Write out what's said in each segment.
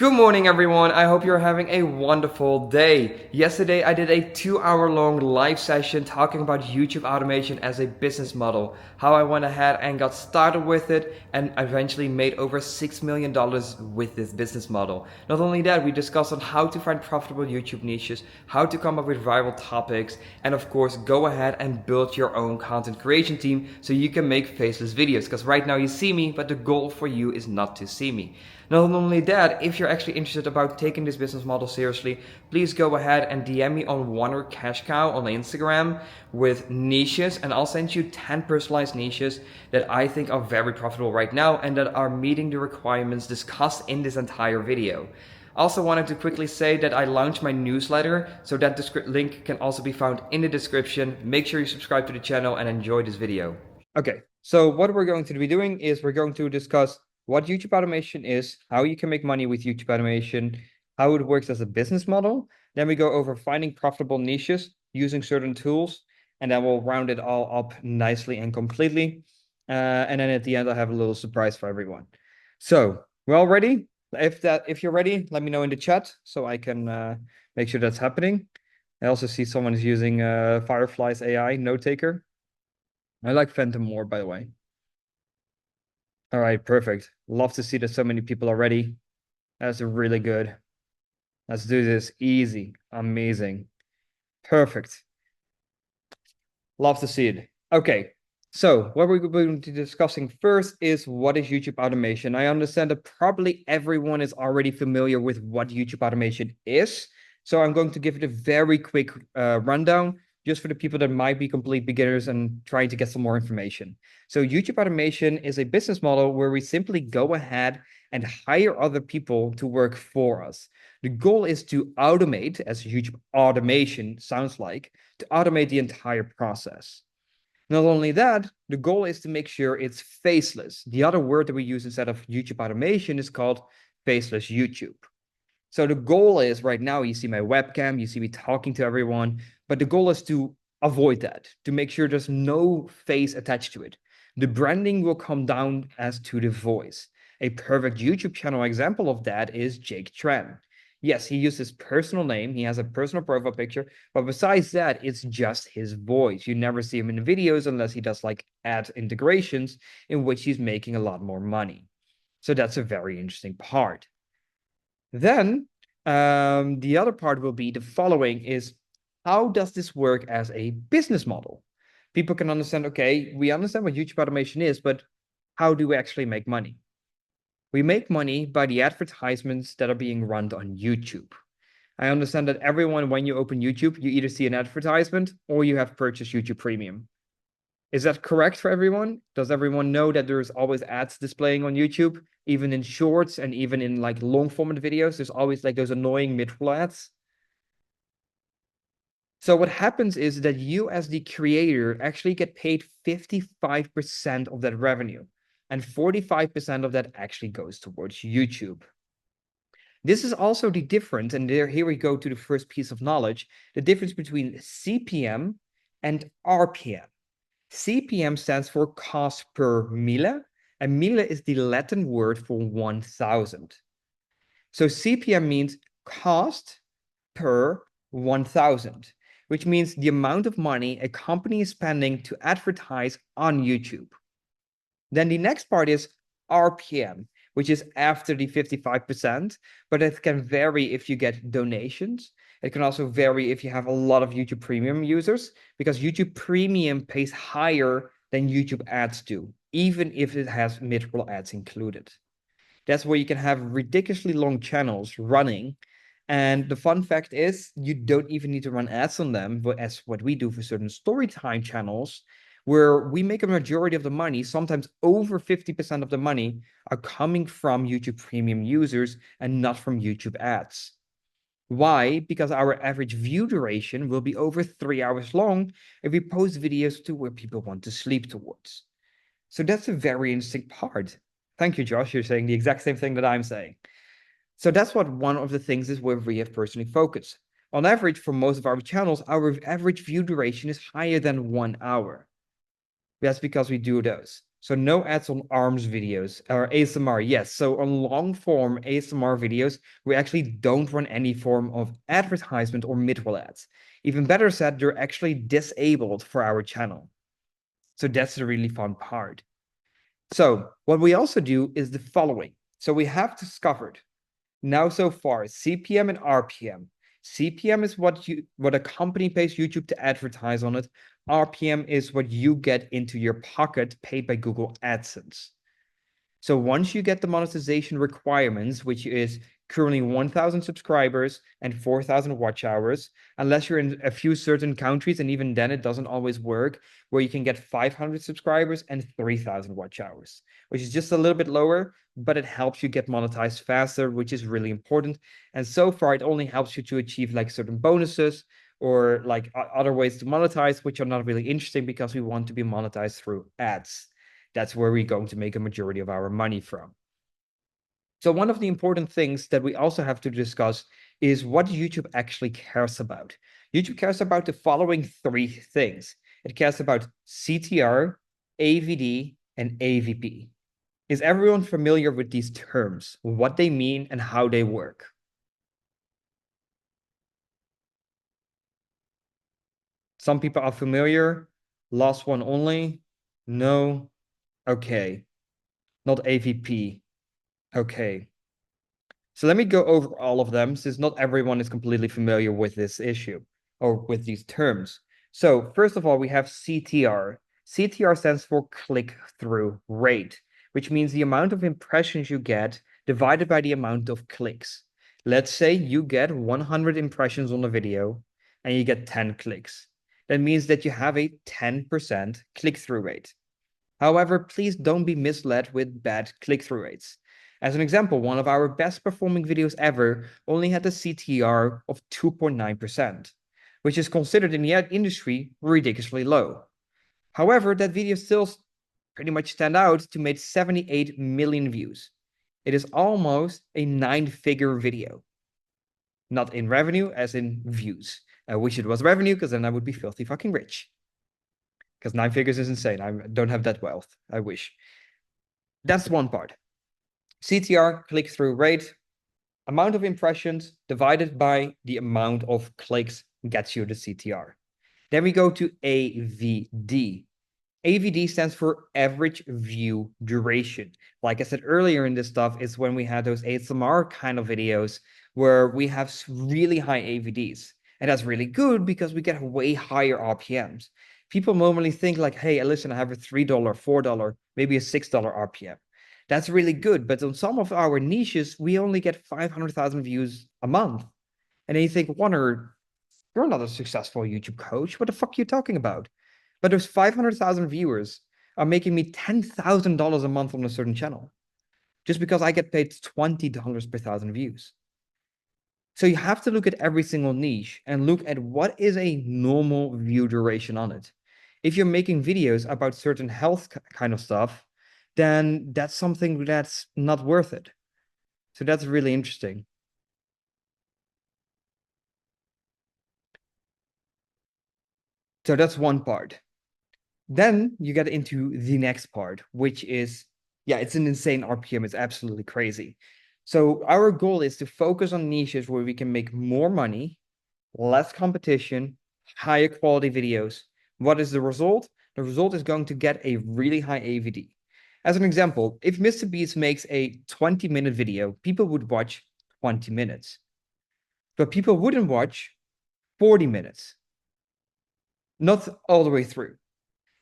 Good morning, everyone. I hope you're having a wonderful day. Yesterday, I did a 2-hour-long live session talking about YouTube automation as a business model, how I went ahead and got started with it and eventually made over $6 million with this business model. Not only that, we discussed on how to find profitable YouTube niches, how to come up with viral topics, and of course, go ahead and build your own content creation team so you can make faceless videos. Because right now you see me, but the goal for you is not to see me. Not only that, if you're actually interested about taking this business model seriously, please go ahead and DM me on Wannercashcow on Instagram with niches, and I'll send you 10 personalized niches that I think are very profitable right now and that are meeting the requirements discussed in this entire video. Also wanted to quickly say that I launched my newsletter, so that link can also be found in the description. Make sure you subscribe to the channel and enjoy this video. Okay, so what we're going to be doing is we're going to discuss what YouTube automation is, how you can make money with YouTube automation, how it works as a business model. Then we go over finding profitable niches using certain tools, and then we'll round it all up nicely and completely. And then at the end, I'll have a little surprise for everyone. So we're all ready? If you're ready, let me know in the chat so I can make sure that's happening. I also see someone is using Firefly's AI note taker. I like Phantom more, by the way. All right, perfect. Love to see that so many people are ready. That's really good. Let's do this. Easy. Amazing. Perfect. Love to see it. Okay, so what we're going to be discussing first is what is YouTube automation. I understand that probably everyone is already familiar with what YouTube automation is. So I'm going to give it a very quick rundown just for the people that might be complete beginners and trying to get some more information. So YouTube automation is a business model where we simply go ahead and hire other people to work for us. The goal is to automate, as YouTube automation sounds like, to automate the entire process. Not only that, the goal is to make sure it's faceless. The other word that we use instead of YouTube automation is called faceless YouTube. So the goal is right now, you see my webcam, you see me talking to everyone, but the goal is to avoid that, to make sure there's no face attached to it. The branding will come down as to the voice. A perfect YouTube channel example of that is Jake Tran. Yes, he uses his personal name, he has a personal profile picture, but besides that, it's just his voice. You never see him in the videos unless he does like ad integrations in which he's making a lot more money. So that's a very interesting part. Then the other part will be the following is how does this work as a business model? People can understand, okay, we understand what YouTube automation is, but how do we actually make money? We make money by the advertisements that are being run on YouTube. I understand that everyone, when you open YouTube, you either see an advertisement or you have purchased YouTube Premium. Is that correct for everyone? Does everyone know that there's always ads displaying on YouTube, even in shorts and even in like long format videos? There's always like those annoying mid-roll ads. So what happens is that you as the creator actually get paid 55% of that revenue, and 45% of that actually goes towards YouTube. This is also the difference, and here we go to the first piece of knowledge, the difference between CPM and RPM. CPM stands for cost per mille, and mille is the Latin word for 1,000. So CPM means cost per 1,000, which means the amount of money a company is spending to advertise on YouTube. Then the next part is RPM, which is after the 55%, but it can vary if you get donations. It can also vary if you have a lot of YouTube Premium users, because YouTube Premium pays higher than YouTube ads do, even if it has mid-roll ads included. That's where you can have ridiculously long channels running. And the fun fact is you don't even need to run ads on them, but as what we do for certain storytime channels, where we make a majority of the money, sometimes over 50% of the money are coming from YouTube Premium users and not from YouTube ads. Why? Because our average view duration will be over 3 hours long if we post videos to where people want to sleep towards. So that's a very interesting part. Thank you, Josh. You're saying the exact same thing that I'm saying. So that's what one of the things is where we have personally focused. On average, for most of our channels, our average view duration is higher than 1 hour. That's because we do those. So no ads on arms videos or ASMR. Yes. So on long form ASMR videos, we actually don't run any form of advertisement or mid-roll ads. Even better said, they're actually disabled for our channel. So that's the really fun part. So what we also do is the following. So we have discovered now so far CPM and RPM. CPM is what a company pays YouTube to advertise on it. RPM is what you get into your pocket paid by Google AdSense. So once you get the monetization requirements, which is currently 1,000 subscribers and 4,000 watch hours, unless you're in a few certain countries, and even then it doesn't always work, where you can get 500 subscribers and 3,000 watch hours, which is just a little bit lower, but it helps you get monetized faster, which is really important. And so far, it only helps you to achieve like certain bonuses or like other ways to monetize, which are not really interesting because we want to be monetized through ads. That's where we're going to make a majority of our money from. So one of the important things that we also have to discuss is what YouTube actually cares about. YouTube cares about the following three things. It cares about CTR, AVD, and AVP. Is everyone familiar with these terms, what they mean, and how they work? Some people are familiar. Last one only. No. Okay. Not AVP. Okay. So let me go over all of them, since not everyone is completely familiar with this issue or with these terms. So first of all, we have CTR. CTR stands for click-through rate, which means the amount of impressions you get divided by the amount of clicks. Let's say you get 100 impressions on a video and you get 10 clicks. That means that you have a 10% click-through rate. However, please don't be misled with bad click-through rates. As an example, one of our best performing videos ever only had a CTR of 2.9%, which is considered in the ad industry ridiculously low. However, that video still pretty much stand out to make 78 million views. It is almost a 9-figure video. Not in revenue, as in views. I wish it was revenue, because then I would be filthy fucking rich. Because 9 figures is insane. I don't have that wealth. I wish. That's one part. CTR, click-through rate, amount of impressions divided by the amount of clicks gets you the CTR. Then we go to AVD. AVD stands for average view duration. Like I said earlier in this stuff, is when we had those ASMR kind of videos where we have really high AVDs. And that's really good because we get way higher RPMs. People normally think like, hey, listen, I have a $3, $4, maybe a $6 RPM. That's really good. But on some of our niches, we only get 500,000 views a month. And then you think, Wanner, you're not a successful YouTube coach. What the fuck are you talking about? But those 500,000 viewers are making me $10,000 a month on a certain channel just because I get paid $20 per thousand views. So you have to look at every single niche and look at what is a normal view duration on it. If you're making videos about certain health kind of stuff, then that's something that's not worth it. So that's really interesting. So that's one part. Then you get into the next part, which is, yeah, it's an insane RPM. It's absolutely crazy. So our goal is to focus on niches where we can make more money, less competition, higher quality videos. What is the result? The result is going to get a really high AVD. As an example, if Mr. Beast makes a 20-minute video, people would watch 20 minutes. But people wouldn't watch 40 minutes. Not all the way through.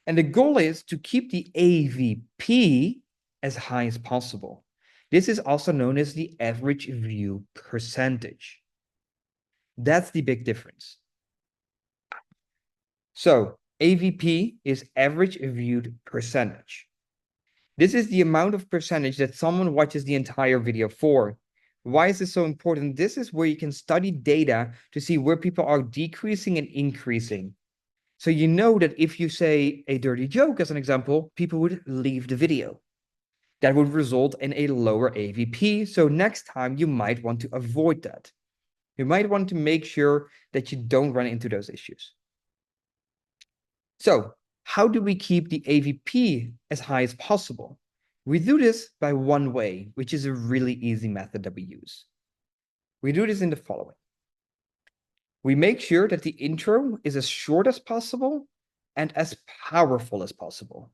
And the goal is to keep the AVP as high as possible. This is also known as the average view percentage. That's the big difference. So AVP is average viewed percentage. This is the amount of percentage that someone watches the entire video for. Why is this so important? This is where you can study data to see where people are decreasing and increasing. So you know that if you say a dirty joke, as an example, people would leave the video. That would result in a lower AVP. So next time you might want to avoid that. You might want to make sure that you don't run into those issues. So How do we keep the AVP as high as possible? We do this by one way, which is a really easy method that we use. We do this in the following. We make sure that the intro is as short as possible and as powerful as possible.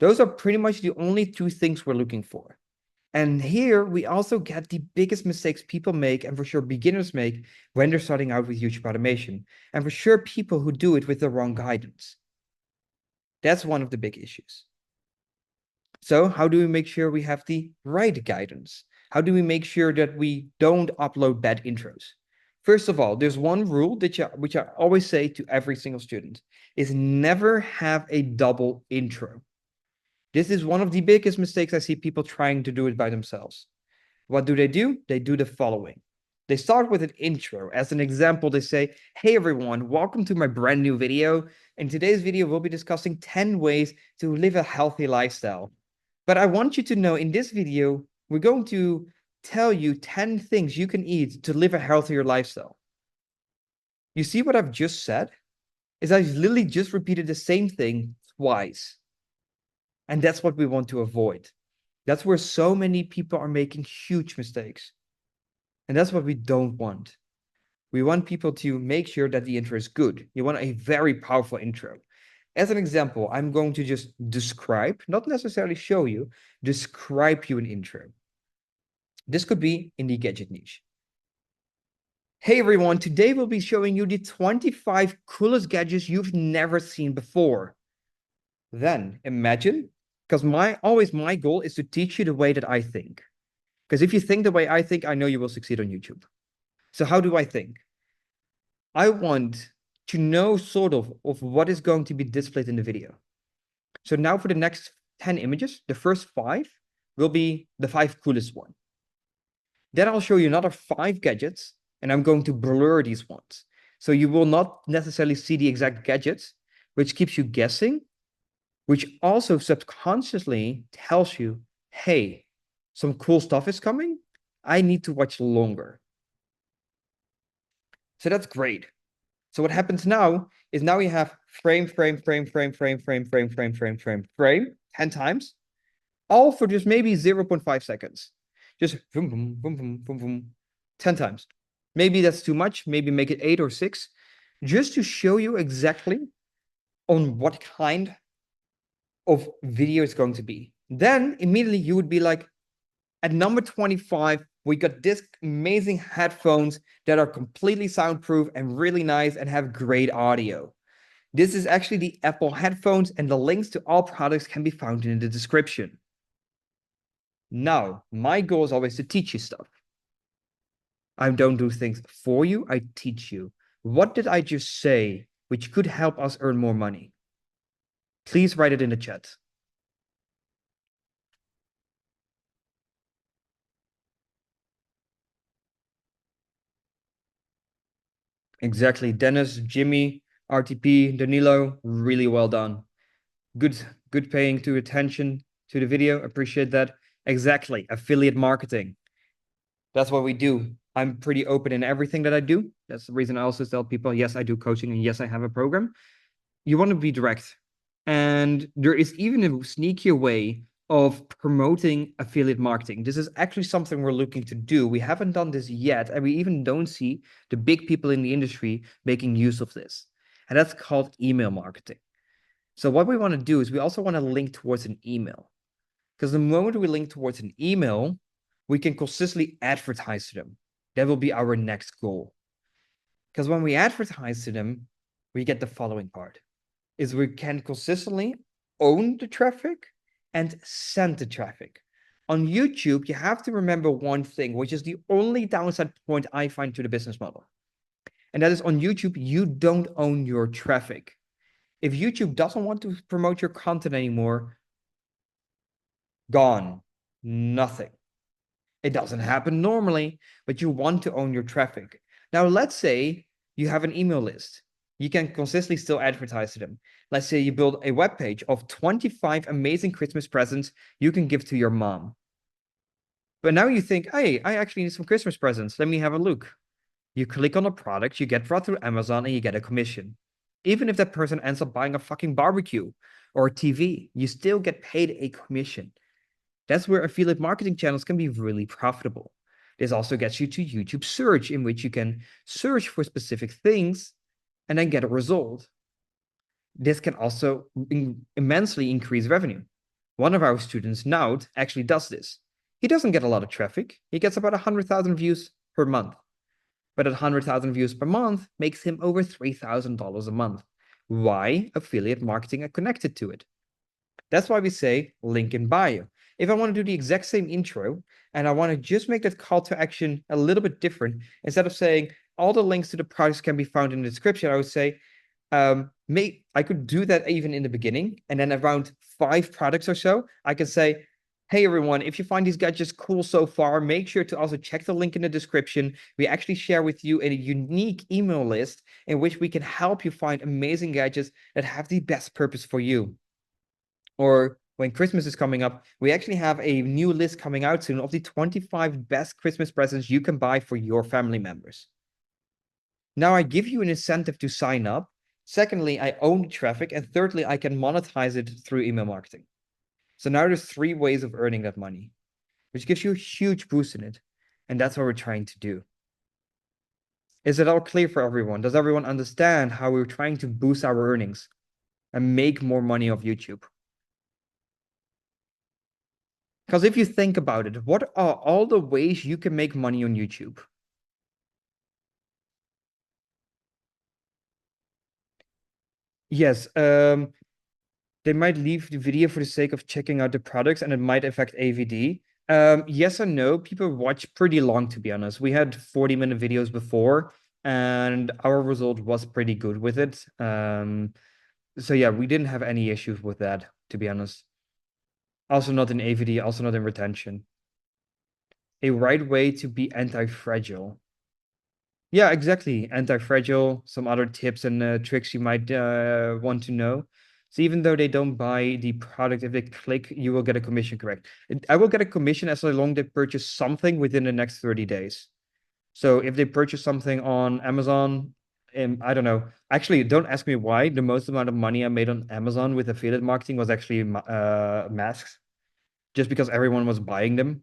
Those are pretty much the only two things we're looking for. And here we also get the biggest mistakes people make, and for sure beginners make, when they're starting out with YouTube automation. And for sure people who do it with the wrong guidance. That's one of the big issues. So how do we make sure we have the right guidance? How do we make sure that we don't upload bad intros? First of all, there's one rule which I always say to every single student, is never have a double intro. This is one of the biggest mistakes I see people trying to do it by themselves. What do? They do the following. They start with an intro. As an example, they say, hey everyone, welcome to my brand new video. In today's video, we'll be discussing 10 ways to live a healthy lifestyle. But I want you to know in this video, we're going to tell you 10 things you can eat to live a healthier lifestyle. You see what I've just said? Is I've literally just repeated the same thing twice. And that's what we want to avoid. That's where so many people are making huge mistakes. And that's what we don't want. We want people to make sure that the intro is good. You want a very powerful intro. As an example, I'm going to just describe, not necessarily show you, describe you an intro. This could be in the gadget niche. Hey everyone, today we'll be showing you the 25 coolest gadgets you've never seen before. Then imagine, because my goal is to teach you the way that I think. Because if you think the way I think, I know you will succeed on YouTube. So how do I think? I want to know sort of what is going to be displayed in the video. So now for the next 10 images, the first 5 will be the 5 coolest one. Then I'll show you another 5 gadgets, and I'm going to blur these ones. So you will not necessarily see the exact gadgets, which keeps you guessing, which also subconsciously tells you, hey, some cool stuff is coming. I need to watch longer. So that's great. So what happens now is now you have frame, 10 times, all for just maybe 0.5 seconds. Just boom, boom, boom, boom, boom, boom, 10 times. Maybe that's too much. Maybe make it 8 or 6, just to show you exactly on what kind of video it's going to be. Then immediately you would be like, at number 25, we got this amazing headphones that are completely soundproof and really nice and have great audio. This is actually the Apple headphones, and the links to all products can be found in the description. Now, my goal is always to teach you stuff. I don't do things for you, I teach you. What did I just say which could help us earn more money? Please write it in the chat. Exactly. Dennis, Jimmy, RTP, Danilo, really well done. Good paying to attention to the video. Appreciate that. Exactly. Affiliate marketing. That's what we do. I'm pretty open in everything that I do. That's the reason I also tell people, yes, I do coaching, and yes, I have a program. You want to be direct. And there is even a sneakier way of promoting affiliate marketing. This is actually something we're looking to do. We haven't done this yet, and we even don't see the big people in the industry making use of this. And that's called email marketing. So what we want to do is we also want to link towards an email. Because the moment we link towards an email, we can consistently advertise to them. That will be our next goal. Because when we advertise to them, we get the following part. Is we can consistently own the traffic and send the traffic. On YouTube, you have to remember one thing, which is the only downside point I find to the business model. And that is on YouTube, you don't own your traffic. If YouTube doesn't want to promote your content anymore, gone, nothing. It doesn't happen normally, but you want to own your traffic. Now, let's say you have an email list. You can consistently still advertise to them. Let's say you build a web page of 25 amazing Christmas presents you can give to your mom. But now you think, hey, I actually need some Christmas presents. Let me have a look. You click on a product, you get brought through Amazon, and you get a commission. Even if that person ends up buying a fucking barbecue or a TV, you still get paid a commission. That's where affiliate marketing channels can be really profitable. This also gets you to YouTube search, in which you can search for specific things and then get a result. This can also immensely increase revenue. One of our students, Nout, actually does this. He doesn't get a lot of traffic. He gets about 100,000 views per month. But at 100,000 views per month makes him over $3,000 a month. Why? Affiliate marketing are connected to it. That's why we say link in bio. If I want to do the exact same intro and I want to just make that call to action a little bit different, instead of saying all the links to the products can be found in the description, I would say, I could do that even in the beginning. And then around 5 products or so, I can say, hey, everyone, if you find these gadgets cool so far, make sure to also check the link in the description. We actually share with you a unique email list in which we can help you find amazing gadgets that have the best purpose for you. Or when Christmas is coming up, we actually have a new list coming out soon of the 25 best Christmas presents you can buy for your family members. Now I give you an incentive to sign up. Secondly, I own the traffic. And thirdly, I can monetize it through email marketing. So now there's 3 ways of earning that money, which gives you a huge boost in it. And that's what we're trying to do. Is it all clear for everyone? Does everyone understand how we're trying to boost our earnings and make more money off YouTube? Because if you think about it, what are all the ways you can make money on YouTube? Yes, they might leave the video for the sake of checking out the products and it might affect AVD. Yes and no. People watch pretty long, to be honest. We had 40-minute videos before and our result was pretty good with it. So yeah, we didn't have any issues with that, to be honest. Also not in AVD, also not in retention. A right way to be anti-fragile. Yeah, exactly. Anti-fragile, some other tips and tricks you might want to know. So even though they don't buy the product, if they click, you will get a commission, correct? I will get a commission as long as they purchase something within the next 30 days. So if they purchase something on Amazon, I don't know. Actually, don't ask me why. The most amount of money I made on Amazon with affiliate marketing was actually masks, just because everyone was buying them.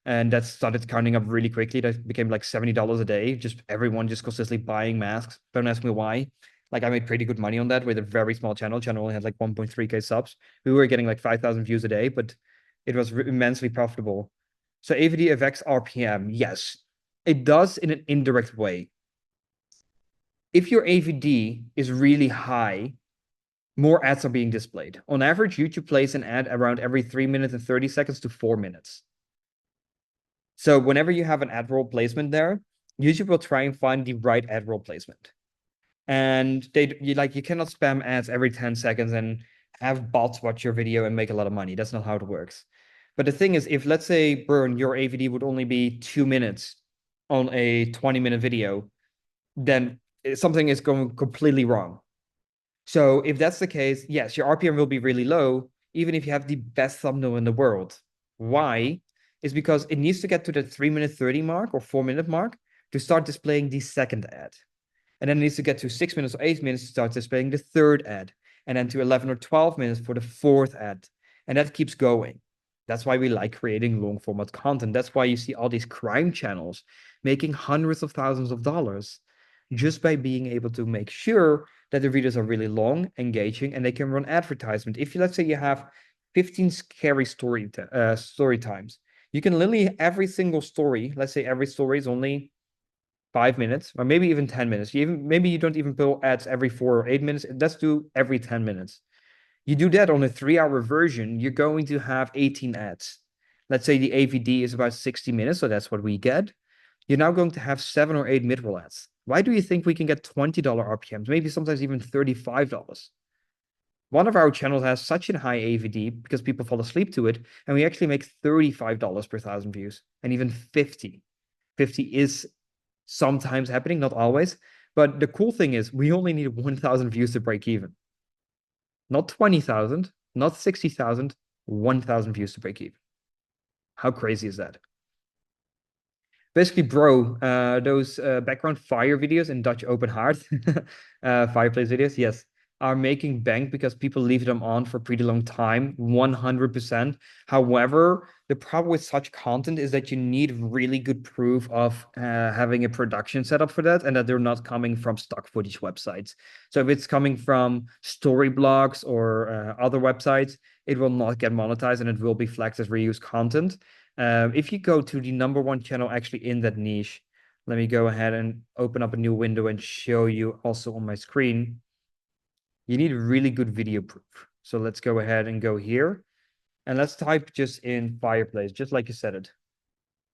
And that started counting up really quickly. That became like $70 a day. Just everyone just consistently buying masks. Don't ask me why. Like I made pretty good money on that with a very small channel. Channel only had like 1.3K subs. We were getting like 5,000 views a day, but it was immensely profitable. So AVD affects RPM. Yes, it does in an indirect way. If your AVD is really high, more ads are being displayed. On average, YouTube plays an ad around every 3 minutes and 30 seconds to 4 minutes. So whenever you have an ad roll placement there, YouTube will try and find the right ad roll placement. And you cannot spam ads every 10 seconds and have bots watch your video and make a lot of money. That's not how it works. But the thing is, if let's say, Burn, your AVD would only be 2 minutes on a 20-minute video, then something is going completely wrong. So if that's the case, yes, your RPM will be really low, even if you have the best thumbnail in the world. Why? Is because it needs to get to the 3-minute 30 mark or 4-minute mark to start displaying the second ad. And then it needs to get to 6 minutes or 8 minutes to start displaying the third ad. And then to 11 or 12 minutes for the fourth ad. And that keeps going. That's why we like creating long format content. That's why you see all these crime channels making hundreds of thousands of dollars just by being able to make sure that the videos are really long, engaging, and they can run advertisement. If you, let's say you have 15 scary story times, you can literally every single story, let's say every story is only 5 minutes, or maybe even 10 minutes. Maybe you don't even pull ads every 4 or 8 minutes. Let's do every 10 minutes. You do that on a 3-hour version, you're going to have 18 ads. Let's say the AVD is about 60 minutes, so that's what we get. You're now going to have 7 or 8 mid-roll ads. Why do you think we can get $20 RPMs, maybe sometimes even $35? One of our channels has such a high AVD because people fall asleep to it, and we actually make $35 per 1,000 views, and even 50. 50 is sometimes happening, not always. But the cool thing is we only need 1,000 views to break even. Not 20,000, not 60,000, 1,000 views to break even. How crazy is that? Basically, bro, those background fire videos in Dutch open heart, fireplace videos, yes. are making bank because people leave them on for a pretty long time, 100%. However, the problem with such content is that you need really good proof of having a production setup for that and that they're not coming from stock footage websites. So if it's coming from story blogs or other websites, it will not get monetized and it will be flagged as reused content. If you go to the #1 channel actually in that niche, let me go ahead and open up a new window and show you also on my screen. You need really good video proof. So let's go ahead and go here and let's type just in fireplace, just like you said it.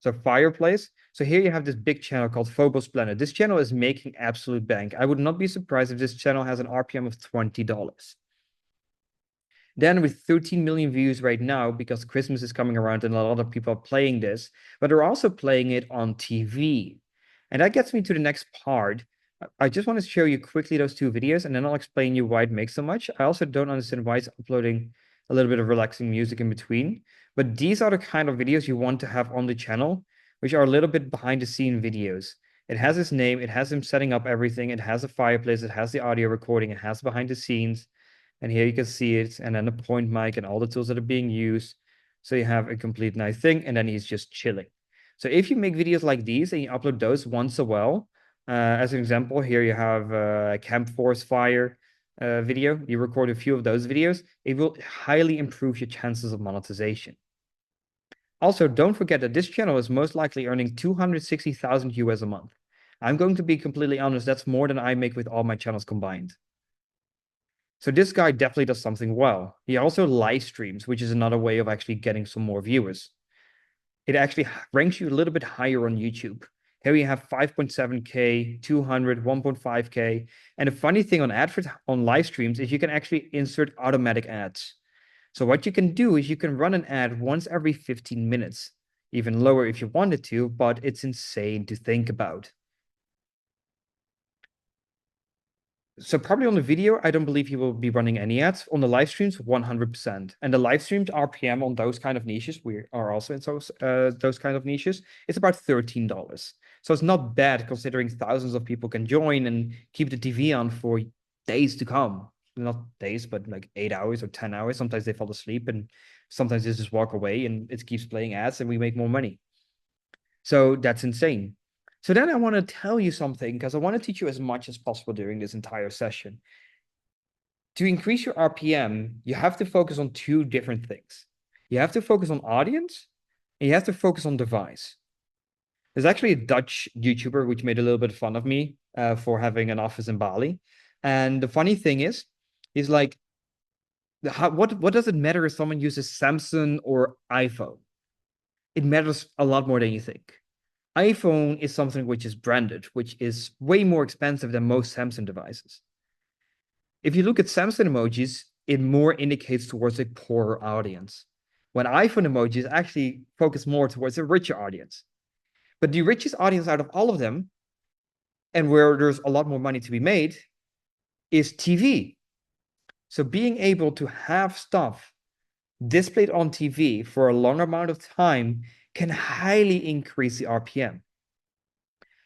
So fireplace. So here you have this big channel called Phobos Planet. This channel is making absolute bank. I would not be surprised if this channel has an RPM of $20. Then with 13 million views right now, because Christmas is coming around and a lot of people are playing this, but they're also playing it on TV. And that gets me to the next part. I just want to show you quickly those two videos, and then I'll explain you why it makes so much. I also don't understand why it's uploading a little bit of relaxing music in between. But these are the kind of videos you want to have on the channel, which are a little bit behind the scene videos. It has his name, it has him setting up everything, it has a fireplace, it has the audio recording, it has behind the scenes. And here you can see it, and then the point mic and all the tools that are being used. So you have a complete nice thing, and then he's just chilling. So if you make videos like these and you upload those once a while, as an example, here you have a Camp Forest Fire video. You record a few of those videos, it will highly improve your chances of monetization. Also, don't forget that this channel is most likely earning 260,000 US a month. I'm going to be completely honest, that's more than I make with all my channels combined. So this guy definitely does something well. He also live streams, which is another way of actually getting some more viewers. It actually ranks you a little bit higher on YouTube. Here we have 5.7K, 200, 1.5K. And the funny thing on live streams is you can actually insert automatic ads. So what you can do is you can run an ad once every 15 minutes, even lower if you wanted to, but it's insane to think about. So probably on the video, I don't believe he will be running any ads. On the live streams, 100%. And the live streams RPM on those kind of niches, we are also in those kind of niches, it's about $13. So it's not bad considering thousands of people can join and keep the TV on for days to come. Not days, but like 8 hours or 10 hours. Sometimes they fall asleep and sometimes they just walk away and it keeps playing ads and we make more money. So that's insane. So then I want to tell you something because I want to teach you as much as possible during this entire session. To increase your RPM, you have to focus on two different things. You have to focus on audience and you have to focus on device. There's actually a Dutch YouTuber which made a little bit of fun of me for having an office in Bali. And the funny thing is, he's like, what does it matter if someone uses Samsung or iPhone? It matters a lot more than you think. iPhone is something which is branded, which is way more expensive than most Samsung devices. If you look at Samsung emojis, it more indicates towards a poorer audience. When iPhone emojis actually focus more towards a richer audience. But the richest audience out of all of them, and where there's a lot more money to be made, is TV. So being able to have stuff displayed on TV for a long amount of time can highly increase the RPM.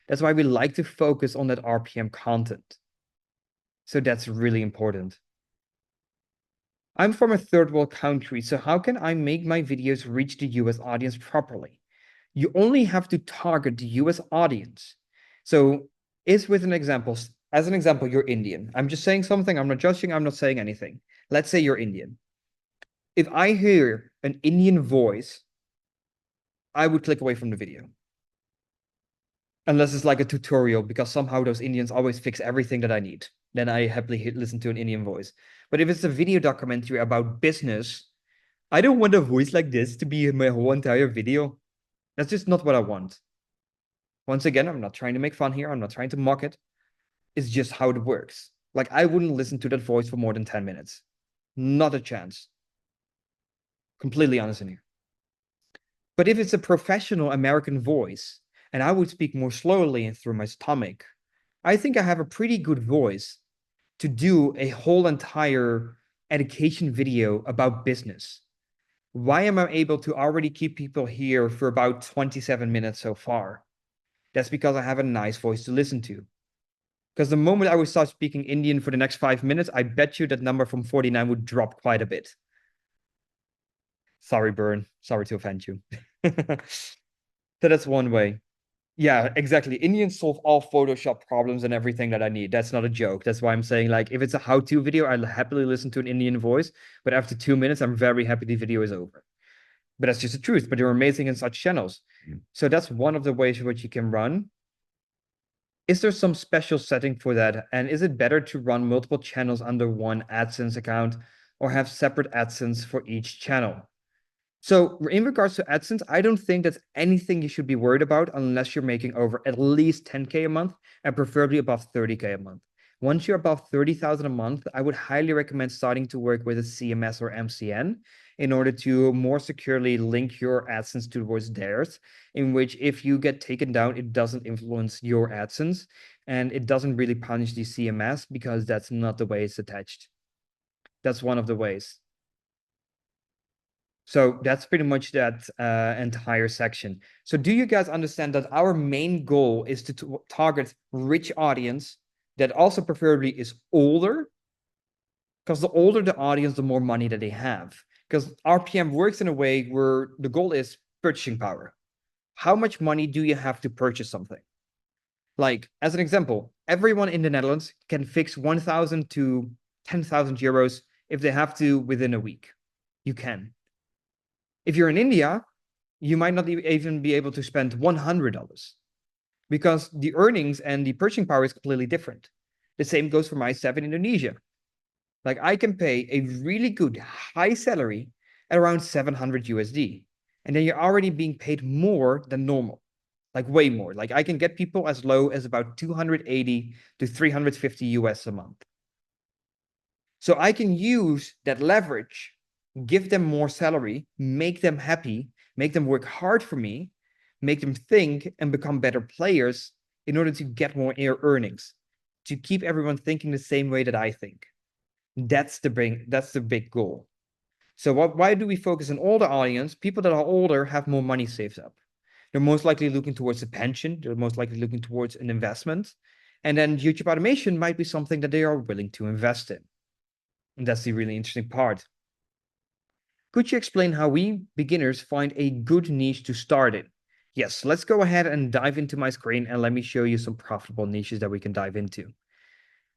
That's why we like to focus on that RPM content. So that's really important. I'm from a third world country, so how can I make my videos reach the US audience properly? You only have to target the US audience. So as an example, you're Indian. I'm just saying something, I'm not judging, I'm not saying anything. Let's say you're Indian. If I hear an Indian voice, I would click away from the video. Unless it's like a tutorial, because somehow those Indians always fix everything that I need. Then I happily listen to an Indian voice. But if it's a video documentary about business, I don't want a voice like this to be in my whole entire video. That's just not what I want. Once again, I'm not trying to make fun here. I'm not trying to mock it. It's just how it works. Like, I wouldn't listen to that voice for more than 10 minutes. Not a chance. Completely honest in here. But if it's a professional American voice, and I would speak more slowly and through my stomach, I think I have a pretty good voice to do a whole entire education video about business. Why am I able to already keep people here for about 27 minutes so far? That's because I have a nice voice to listen to. Because the moment I would start speaking Indian for the next 5 minutes, I bet you that number from 49 would drop quite a bit. Sorry, Bern. Sorry to offend you. So that's one way. Yeah, exactly. Indians solve all Photoshop problems and everything that I need. That's not a joke. That's why I'm saying, like, if it's a how-to video, I'll happily listen to an Indian voice. But after 2 minutes, I'm very happy the video is over. But that's just the truth. But they're amazing in such channels. So that's one of the ways in which you can run. Is there some special setting for that? And is it better to run multiple channels under one AdSense account or have separate AdSense for each channel? So in regards to AdSense, I don't think that's anything you should be worried about unless you're making over at least 10K a month and preferably above 30K a month. Once you're above 30,000 a month, I would highly recommend starting to work with a CMS or MCN in order to more securely link your AdSense towards theirs, in which if you get taken down, it doesn't influence your AdSense and it doesn't really punish the CMS because that's not the way it's attached. That's one of the ways. So that's pretty much that entire section. So do you guys understand that our main goal is to target rich audience that also preferably is older? Because the older the audience, the more money that they have. Because RPM works in a way where the goal is purchasing power. How much money do you have to purchase something? Like, as an example, everyone in the Netherlands can fix 1,000 to 10,000 euros if they have to within a week. You can. If you're in India, you might not even be able to spend $100 because the earnings and the purchasing power is completely different. The same goes for my staff in Indonesia. Like I can pay a really good high salary at around 700 USD. And then you're already being paid more than normal, like way more. Like I can get people as low as about 280 to 350 US a month. So I can use that leverage, give them more salary, make them happy, make them work hard for me, make them think and become better players in order to get more earnings, to keep everyone thinking the same way that I think. That's the big goal. So why do we focus on older audience? People that are older have more money saved up. They're most likely looking towards a pension. They're most likely looking towards an investment. And then YouTube automation might be something that they are willing to invest in. And that's the really interesting part. Could you explain how we beginners find a good niche to start in? Yes, let's go ahead and dive into my screen and let me show you some profitable niches that we can dive into.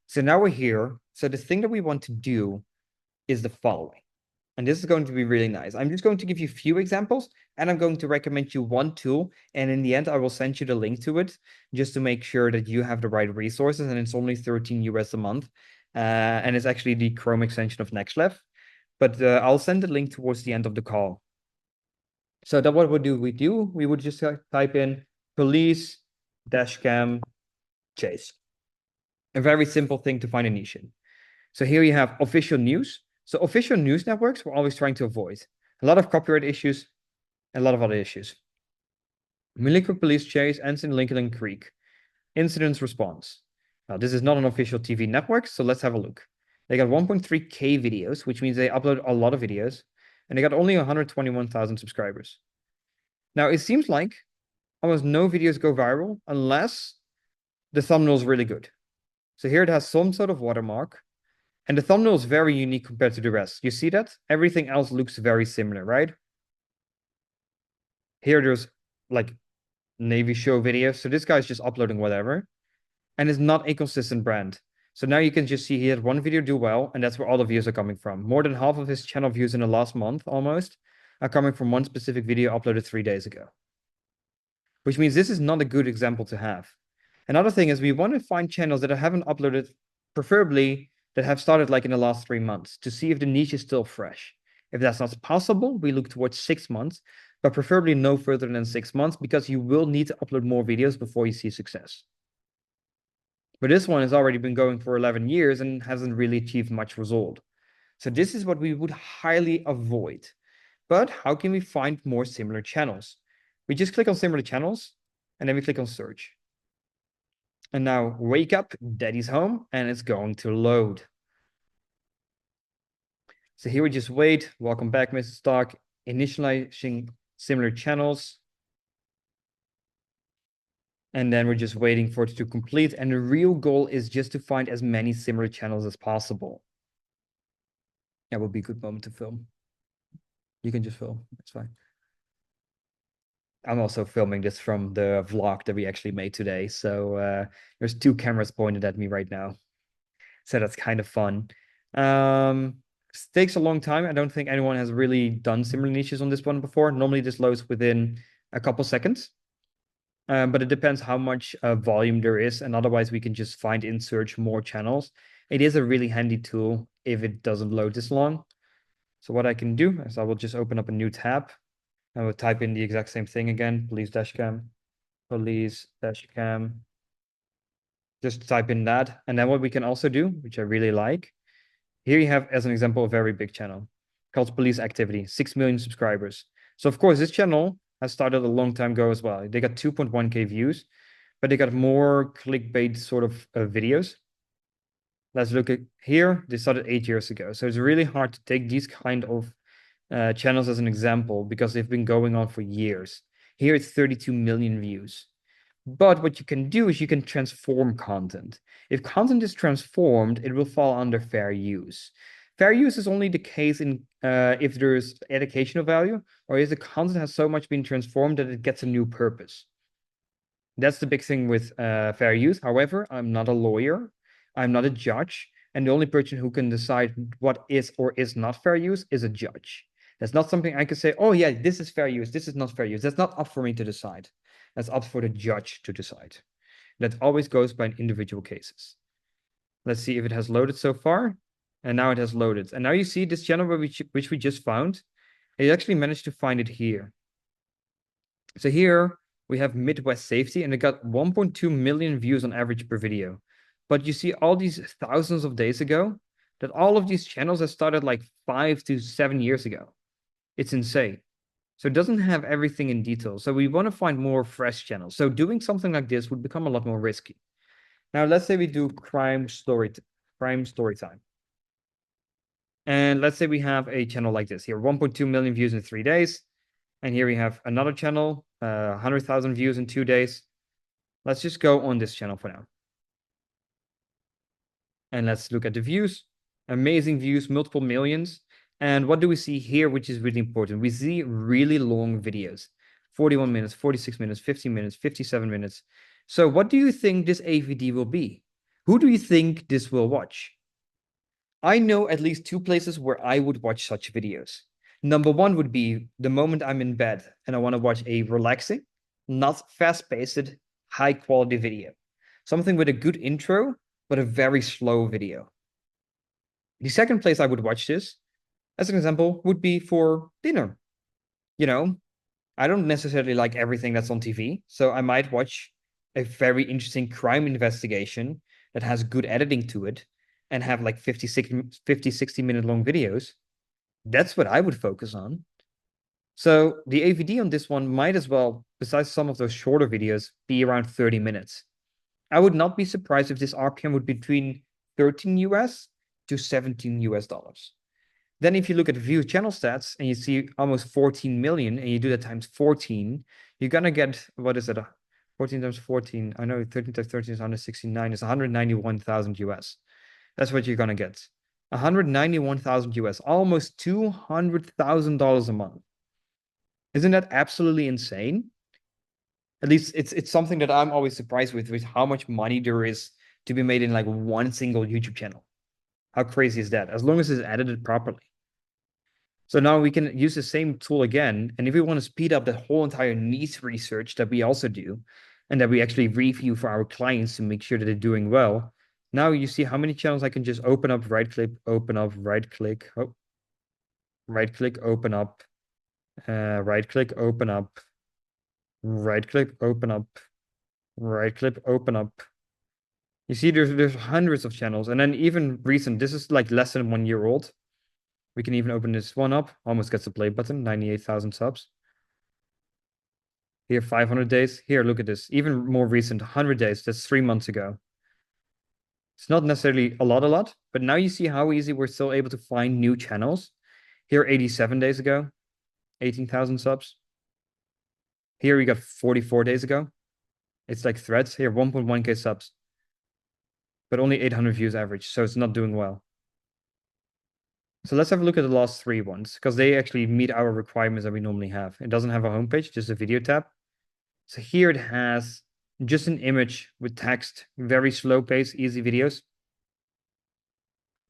So now we're here. So the thing that we want to do is the following. And this is going to be really nice. I'm just going to give you a few examples and I'm going to recommend you one tool. And in the end, I will send you the link to it just to make sure that you have the right resources. And it's only 13 US a month. And it's actually the Chrome extension of NextLev. But I'll send the link towards the end of the call. So that what would we do? We would just type in police dashcam chase. A very simple thing to find a niche in. So here you have official news. So official news networks we're always trying to avoid. A lot of copyright issues, a lot of other issues. Milico police chase ends in Lincoln Creek. Incidents response. Now this is not an official TV network, so let's have a look. They got 1.3K videos, which means they upload a lot of videos, and they got only 121,000 subscribers. Now it seems like almost no videos go viral unless the thumbnail is really good. So here it has some sort of watermark, and the thumbnail is very unique compared to the rest. You see that? Everything else looks very similar, right? Here there's like Navy show videos. So this guy's just uploading whatever. And it's not a consistent brand. So now you can just see he had one video do well, and that's where all the views are coming from. More than half of his channel views in the last month almost are coming from one specific video uploaded 3 days ago. Which means this is not a good example to have. Another thing is we want to find channels that haven't uploaded, preferably that have started like in the last 3 months, to see if the niche is still fresh. If that's not possible, we look towards 6 months, but preferably no further than 6 months because you will need to upload more videos before you see success. But this one has already been going for 11 years and hasn't really achieved much result. So this is what we would highly avoid. But how can we find more similar channels? We just click on similar channels and then we click on search. And now wake up, daddy's home, and it's going to load. So here we just wait. Welcome back, Mr. Stark. Initializing similar channels. And then we're just waiting for it to complete. And the real goal is just to find as many similar channels as possible. That would be a good moment to film. You can just film, it's fine. I'm also filming this from the vlog that we actually made today. So there's 2 cameras pointed at me right now. So that's kind of fun. It takes a long time. I don't think anyone has really done similar niches on this one before. Normally this loads within a couple seconds. But it depends how much volume there is. And otherwise we can just find in search more channels. It is a really handy tool if it doesn't load this long. So what I can do is I will just open up a new tab. I will type in the exact same thing again, police dashcam, police dashcam. Just type in that. And then what we can also do, which I really like, here you have as an example a very big channel called Police Activity, 6 million subscribers. So of course this channel has started a long time ago as well. They got 2.1K views, but they got more clickbait sort of videos. Let's look at here. They started 8 years ago. So it's really hard to take these kind of channels as an example because they've been going on for years. Here it's 32 million views. But what you can do is you can transform content. If content is transformed, it will fall under fair use. Fair use is only the case in if there's educational value or if the content has so much been transformed that it gets a new purpose. That's the big thing with fair use. However, I'm not a lawyer. I'm not a judge. And the only person who can decide what is or is not fair use is a judge. That's not something I can say, oh yeah, this is fair use, this is not fair use. That's not up for me to decide. That's up for the judge to decide. That always goes by individual cases. Let's see if it has loaded so far. And now it has loaded. And now you see this channel which we just found. It actually managed to find it here. So here we have Midwest Safety, and it got 1.2 million views on average per video. But you see all these thousands of days ago that all of these channels have started like 5 to 7 years ago. It's insane. So it doesn't have everything in detail. So we want to find more fresh channels. So doing something like this would become a lot more risky. Now, let's say we do crime story time. And let's say we have a channel like this here, 1.2 million views in 3 days. And here we have another channel, 100,000 views in 2 days. Let's just go on this channel for now. And let's look at the views. Amazing views, multiple millions. And what do we see here, which is really important? We see really long videos, 41 minutes, 46 minutes, 50 minutes, 57 minutes. So what do you think this AVD will be? Who do you think this will watch? I know at least 2 places where I would watch such videos. Number 1 would be the moment I'm in bed and I want to watch a relaxing, not fast-paced, high-quality video. Something with a good intro, but a very slow video. The second place I would watch this, as an example, would be for dinner. You know, I don't necessarily like everything that's on TV, so I might watch a very interesting crime investigation that has good editing to it and have like 50, 60 minute long videos. That's what I would focus on. So the AVD on this one might as well, besides some of those shorter videos, be around 30 minutes. I would not be surprised if this RPM would be between 13 US to 17 US dollars. Then if you look at view channel stats and you see almost 14 million and you do that times 14, you're gonna get, what is it? 14 times 14, I know 13 times 13 is 169, it's 191,000 US. That's what you're gonna get. 191,000 US, almost $200,000 a month. Isn't that absolutely insane? At least it's something that I'm always surprised with how much money there is to be made in like one single YouTube channel. How crazy is that? As long as it's edited properly. So now we can use the same tool again. And if we want to speed up the whole entire niche research that we also do, and that we actually review for our clients to make sure that they're doing well, now you see how many channels I can just open up, right click, open up, right click, right click, open up, right click, open up, right click, open up, right click, open up. You see, there's hundreds of channels, and then even recent, this is like less than 1 year old. We can even open this one up, almost gets the play button, 98,000 subs. Here, 500 days. Here, look at this, even more recent, 100 days, that's 3 months ago. It's not necessarily a lot, but now you see how easy we're still able to find new channels. Here, 87 days ago, 18,000 subs. Here we got 44 days ago. It's like Threads here, 1.1K subs, but only 800 views average, so it's not doing well. So let's have a look at the last three ones, because they actually meet our requirements that we normally have. It doesn't have a homepage, just a video tab. So here it has just an image with text, very slow pace, easy videos.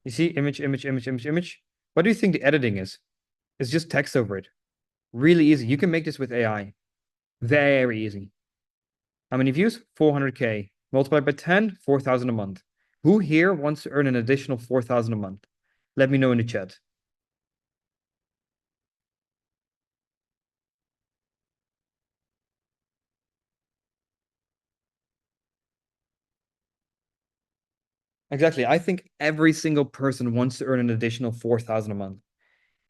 You see image, image, image, image, image. What do you think the editing is? It's just text over it. Really easy. You can make this with AI. Very easy. How many views? 400K. Multiplied by 10, 4,000 a month. Who here wants to earn an additional 4,000 a month? Let me know in the chat. Exactly. I think every single person wants to earn an additional 4,000 a month.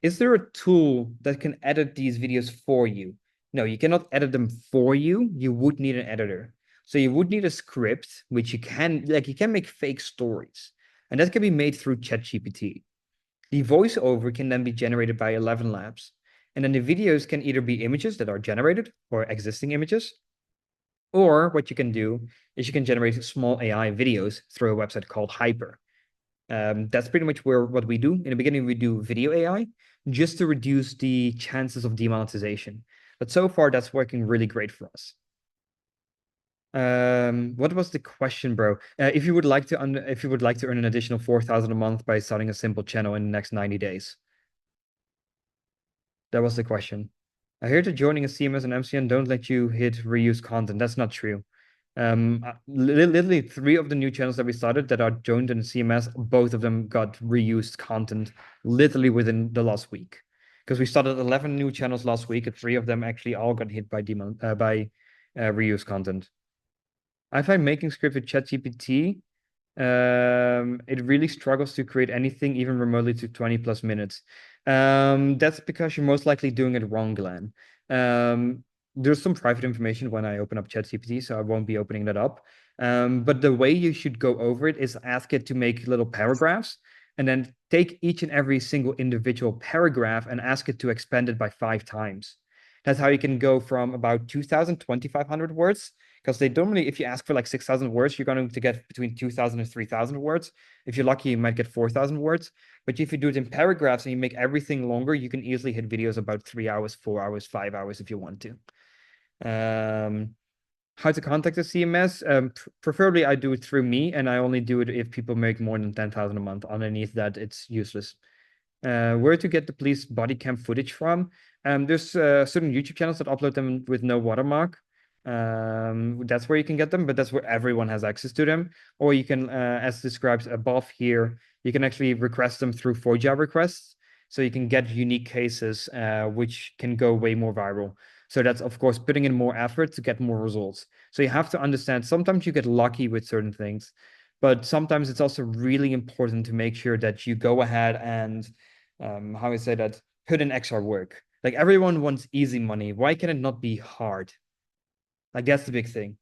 Is there a tool that can edit these videos for you? No, you cannot edit them for you. You would need an editor. So you would need a script, which you can make fake stories. And that can be made through ChatGPT. The voiceover can then be generated by 11 Labs. And then the videos can either be images that are generated or existing images. Or what you can do is you can generate small AI videos through a website called Hyper. That's pretty much what we do. In the beginning, we do video AI just to reduce the chances of demonetization. But so far, that's working really great for us. What was the question, bro? If you would like to earn an additional 4,000 a month by starting a simple channel in the next 90 days. That was the question. I heard that joining a CMS and MCN don't let you hit reuse content. That's not true. Literally three of the new channels that we started that are joined in CMS, both of them got reused content literally within the last week. Because we started 11 new channels last week, and three of them actually all got hit by reuse content. I find making script with ChatGPT, it really struggles to create anything even remotely to 20 plus minutes. That's because you're most likely doing it wrong, Glenn. There's some private information when I open up ChatGPT, so I won't be opening that up. But the way you should go over it is ask it to make little paragraphs and then take each and every single individual paragraph and ask it to expand it by 5 times. That's how you can go from about 2,000, 2,500 words, because they normally, if you ask for like 6,000 words, you're going to get between 2,000 and 3,000 words. If you're lucky, you might get 4,000 words. But if you do it in paragraphs and you make everything longer, you can easily hit videos about 3 hours, 4 hours, 5 hours if you want to. How to contact the CMS? Preferably I do it through me, and I only do it if people make more than 10,000 a month. Underneath that, it's useless. Where to get the police body cam footage from? There's certain YouTube channels that upload them with no watermark. That's where you can get them, but that's where everyone has access to them. Or you can, as described above here, you can actually request them through 4JAR requests. So you can get unique cases, which can go way more viral. So that's, of course, putting in more effort to get more results. So you have to understand, sometimes you get lucky with certain things, but sometimes it's also really important to make sure that you go ahead and, how I say that, put in extra work. Like everyone wants easy money. Why can it not be hard? Like that's the big thing.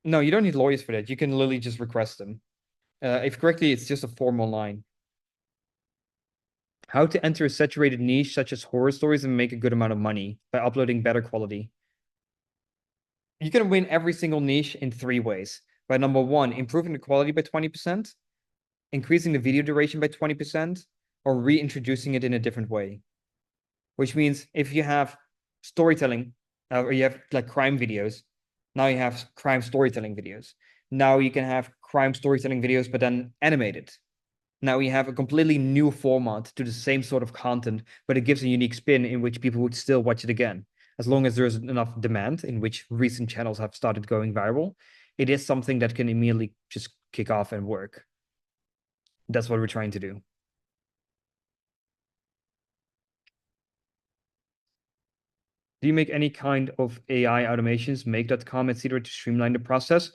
No, you don't need lawyers for that. You can literally just request them. If correctly, it's just a form online. How to enter a saturated niche such as horror stories and make a good amount of money by uploading better quality. You can win every single niche in 3 ways. By number 1, improving the quality by 20%, increasing the video duration by 20%, or reintroducing it in a different way. Which means if you have storytelling, or you have like crime videos, now you have crime storytelling videos. Now you can have crime storytelling videos, but then animated. Now we have a completely new format to the same sort of content, but it gives a unique spin in which people would still watch it again. As long as there's enough demand, in which recent channels have started going viral, it is something that can immediately just kick off and work. That's what we're trying to do. Do you make any kind of AI automations, make.com, etc., to streamline the process?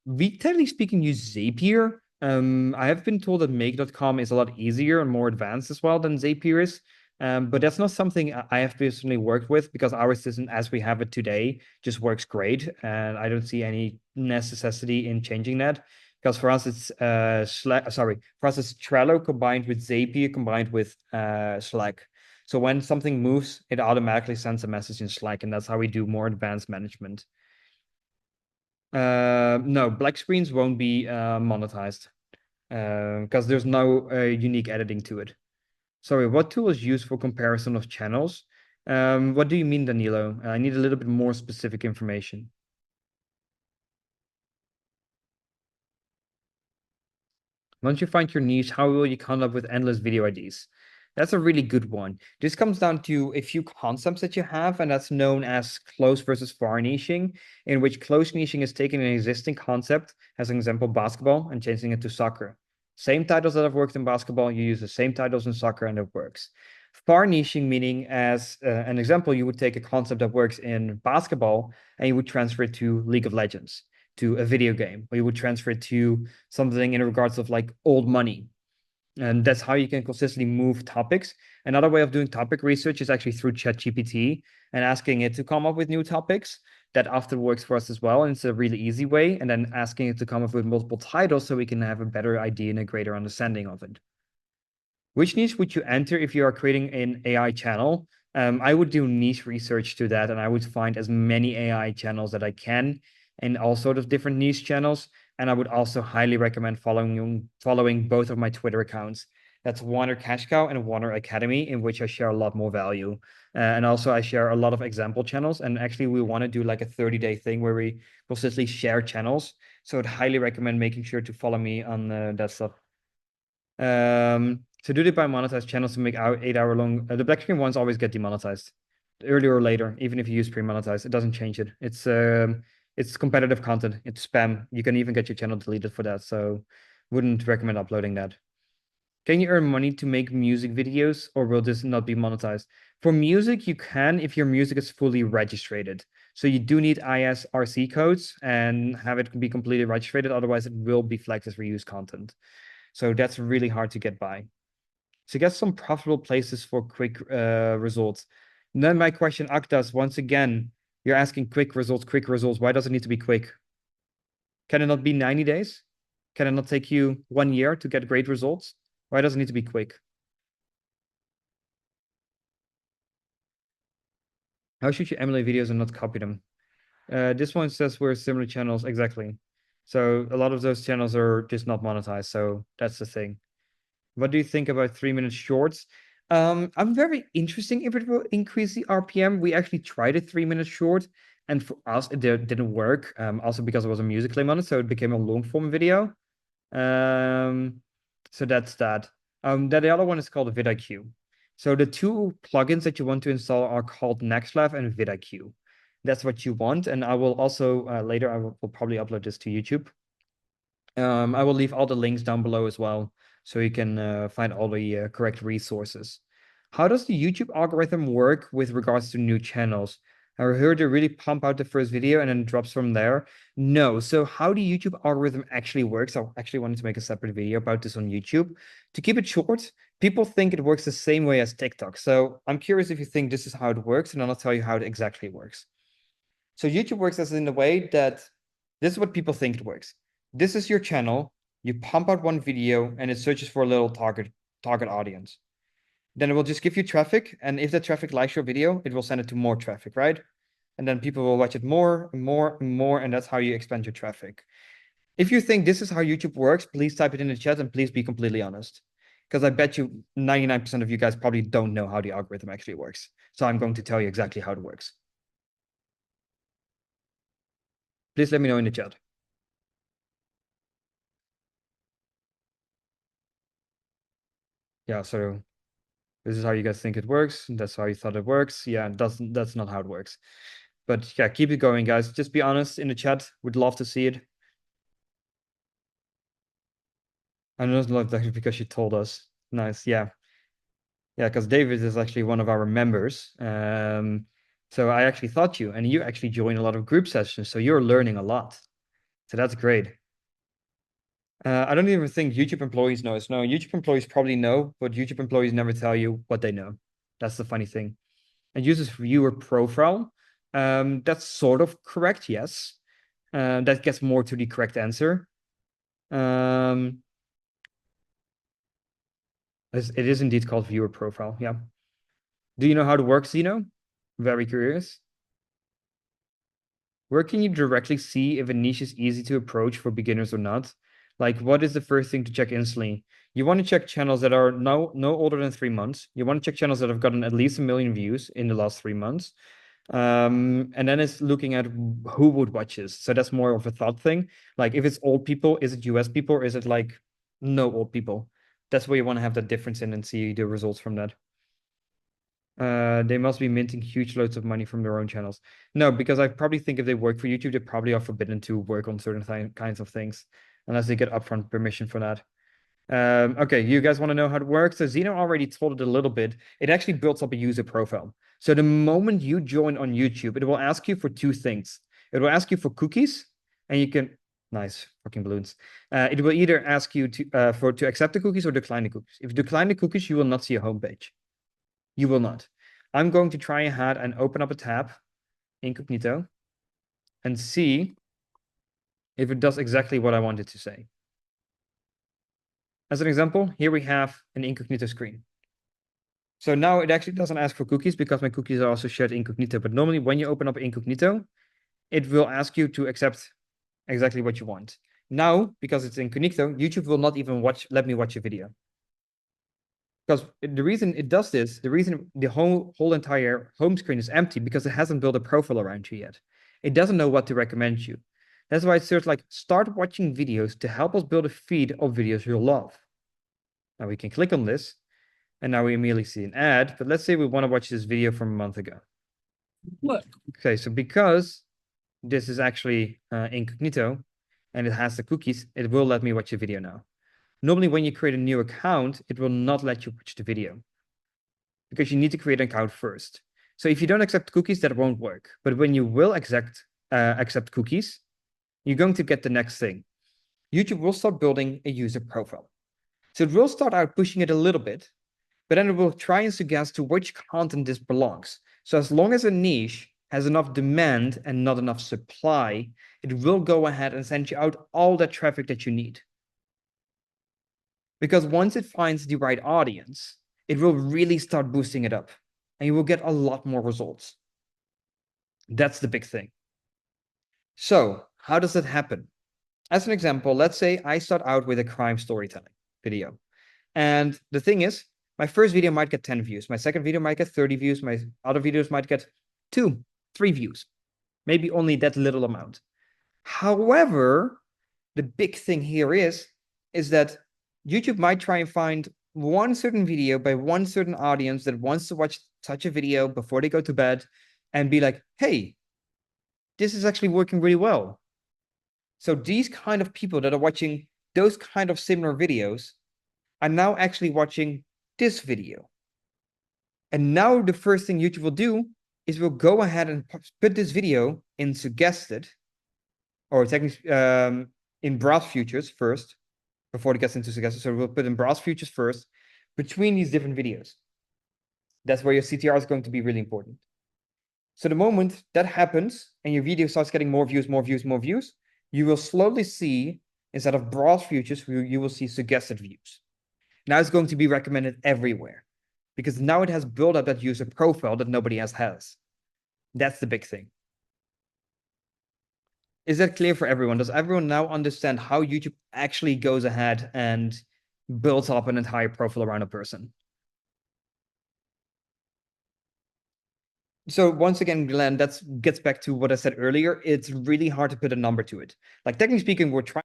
We technically speaking use Zapier. I have been told that make.com is a lot easier and more advanced as well than Zapier is. But that's not something I have personally worked with because our system as we have it today just works great. And I don't see any necessity in changing that. Because for us it's for us it's Trello combined with Zapier combined with Slack. So when something moves, it automatically sends a message in Slack, and that's how we do more advanced management. No, black screens won't be monetized because there's no unique editing to it. Sorry, what tool is used for comparison of channels? What do you mean, Danilo? I need a little bit more specific information. Once you find your niche, how will you come up with endless video ideas? That's a really good one. This comes down to a few concepts that you have, and that's known as close versus far niching, in which close niching is taking an existing concept, as an example, basketball, and changing it to soccer. Same titles that have worked in basketball, you use the same titles in soccer, and it works. Far niching meaning, as an example, you would take a concept that works in basketball and you would transfer it to League of Legends, to a video game, or you would transfer it to something in regards of like old money. And that's how you can consistently move topics. Another way of doing topic research is actually through ChatGPT and asking it to come up with new topics. That often works for us as well. And it's a really easy way. And then asking it to come up with multiple titles so we can have a better idea and a greater understanding of it. Which niche would you enter if you are creating an AI channel? I would do niche research to that, and I would find as many AI channels that I can in all sort of different niche channels. And I would also highly recommend following both of my Twitter accounts. That's Wannercashcow and WannerAcademy, in which I share a lot more value. And also I share a lot of example channels. And actually we want to do like a 30-day thing where we consistently share channels. So I'd highly recommend making sure to follow me on that stuff. So do they buy monetized channels to make out 8 hour long? The black screen ones always get demonetized earlier or later, even if you use pre-monetized. It doesn't change it. It's competitive content. It's spam. You can even get your channel deleted for that. So wouldn't recommend uploading that. Can you earn money to make music videos, or will this not be monetized? For music, you can if your music is fully registered. So you do need ISRC codes and have it be completely registered. Otherwise, it will be flagged as reused content. So that's really hard to get by. So get some profitable places for quick results. And then my question, Aktas, once again, you're asking quick results, quick results. Why does it need to be quick? Can it not be 90 days? Can it not take you 1 year to get great results? Why does it need to be quick? How should you emulate videos and not copy them? This one says we're similar channels. Exactly. So a lot of those channels are just not monetized. So that's the thing. What do you think about 3 minute shorts? I'm very interesting if it will increase the RPM. We actually tried a 3 minute short, and for us, it didn't work. Also because there was a music claim on it, so it became a long form video. So that's that. Then the other one is called vidIQ. So the two plugins that you want to install are called NextLav and vidIQ. That's what you want, and I will also later I will probably upload this to YouTube. I will leave all the links down below as well, so you can find all the correct resources. How does the YouTube algorithm work with regards to new channels? I heard they really pump out the first video and then drops from there. No. So how the YouTube algorithm actually works, I actually wanted to make a separate video about this on YouTube. To keep it short, people think it works the same way as TikTok. So I'm curious if you think this is how it works, and then I'll tell you how it exactly works. So YouTube works as in the way that this is what people think it works. This is your channel. You pump out one video and it searches for a little target audience. Then it will just give you traffic. And if that traffic likes your video, it will send it to more traffic, right? And then people will watch it more and more and more. And that's how you expand your traffic. If you think this is how YouTube works, please type it in the chat and please be completely honest. Because I bet you 99% of you guys probably don't know how the algorithm actually works. So I'm going to tell you exactly how it works. Please let me know in the chat. Yeah, so this is how you guys think it works. That's how you thought it works. Yeah, that's not how it works. But yeah, keep it going, guys. Just be honest in the chat. Would love to see it. I don't love that because you told us. Nice. Yeah. Yeah, because David is actually one of our members. So I actually thought you, and you actually join a lot of group sessions. So you're learning a lot. So that's great. I don't even think YouTube employees know. No, YouTube employees probably know, but YouTube employees never tell you what they know. That's the funny thing. And uses viewer profile. That's sort of correct, yes. That gets more to the correct answer. It is indeed called viewer profile, yeah. Do you know how it works, Zeno? Very curious. where can you directly see if a niche is easy to approach for beginners or not? Like, what is the first thing to check instantly? You want to check channels that are no older than 3 months. You want to check channels that have gotten at least 1 million views in the last 3 months. And then it's looking at who would watch this. So that's more of a thought thing. Like, if it's old people, is it US people, or is it like no old people? That's where you want to have that difference in and see the results from that. They must be minting huge loads of money from their own channels. No, because I probably think if they work for YouTube, they probably are forbidden to work on certain kinds of things, unless they get upfront permission for that. Okay, you guys want to know how it works? So Zeno already told it a little bit. It actually builds up a user profile. So the moment you join on YouTube, it will ask you for two things. It will ask you for cookies, and you can nice fucking balloons. It will either ask you to accept the cookies or decline the cookies. If you decline the cookies, you will not see a homepage. You will not. I'm going to try ahead and open up a tab, incognito, and see if it does exactly what I wanted to say. As an example, here we have an incognito screen. So now it actually doesn't ask for cookies because my cookies are also shared incognito. But normally when you open up incognito, it will ask you to accept exactly what you want. Now, because it's incognito, YouTube will not even let me watch a video. Because the reason it does this, the reason the whole entire home screen is empty, because it hasn't built a profile around you yet. It doesn't know what to recommend you. That's why it says like, start watching videos to help us build a feed of videos you'll love. Now we can click on this, and now we immediately see an ad, but let's say we want to watch this video from a month ago. Look. Okay, so because this is actually incognito, and it has the cookies, it will let me watch a video now. Normally, when you create a new account, it will not let you watch the video because you need to create an account first. So if you don't accept cookies, that won't work. But when you will accept cookies, you're going to get the next thing. YouTube will start building a user profile. So it will start out pushing it a little bit, but then it will try and suggest to which content this belongs. So as long as a niche has enough demand and not enough supply, it will go ahead and send you out all that traffic that you need. Because once it finds the right audience, it will really start boosting it up and you will get a lot more results. That's the big thing. So how does that happen? As an example, let's say I start out with a crime storytelling video. And the thing is, my first video might get 10 views. My second video might get 30 views. My other videos might get 2, 3 views. Maybe only that little amount. However, the big thing here is that YouTube might try and find one certain video by one certain audience that wants to watch such a video before they go to bed and be like, hey, this is actually working really well. So these kind of people that are watching those kind of similar videos are now actually watching this video. And now the first thing YouTube will do is we'll go ahead and put this video in suggested, or technically in browse futures first, before it gets into suggested. So we'll put in browse futures first between these different videos. That's where your CTR is going to be really important. So the moment that happens and your video starts getting more views, you will slowly see, instead of browse futures, you will see suggested views. Now it's going to be recommended everywhere because now it has built up that user profile that nobody else has. That's the big thing. Is that clear for everyone? Does everyone now understand how YouTube actually goes ahead and builds up an entire profile around a person? So once again, Glenn, that gets back to what I said earlier. It's really hard to put a number to it. Like, technically speaking, we're trying.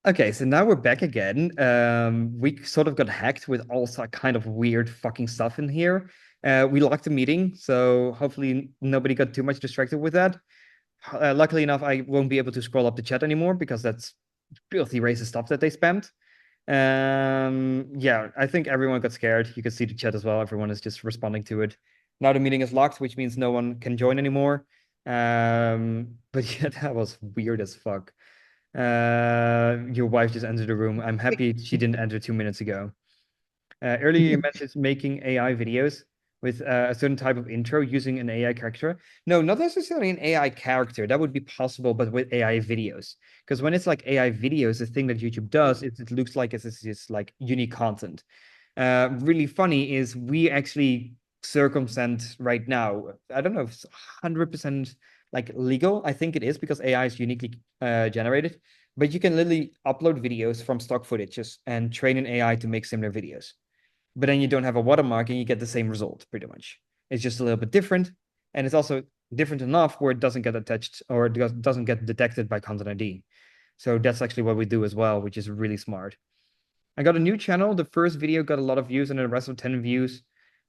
Okay, so now we're back again. We sort of got hacked with all kind of weird fucking stuff in here. We locked the meeting, so hopefully nobody got too much distracted with that. Luckily enough, I won't be able to scroll up the chat anymore because that's filthy racist stuff that they spammed. Yeah, I think everyone got scared. You can see the chat as well. Everyone is just responding to it. Now the meeting is locked, which means no one can join anymore. But yeah, that was weird as fuck. Your wife just entered the room. I'm happy she didn't enter 2 minutes ago. Earlier you mentioned making AI videos with a certain type of intro using an AI character. No, not necessarily an AI character. That would be possible, but with AI videos. Because when it's like AI videos, the thing that YouTube does is it looks like it's just like unique content. Really funny is we actually circumvent right now. I don't know if it's 100% like legal. I think it is because AI is uniquely generated, but you can literally upload videos from stock footages and train an AI to make similar videos. But then you don't have a watermark and you get the same result pretty much. It's just a little bit different. And it's also different enough where it doesn't get attached or it doesn't get detected by Content ID. So that's actually what we do as well, which is really smart. I got a new channel. The first video got a lot of views and the rest of 10 views.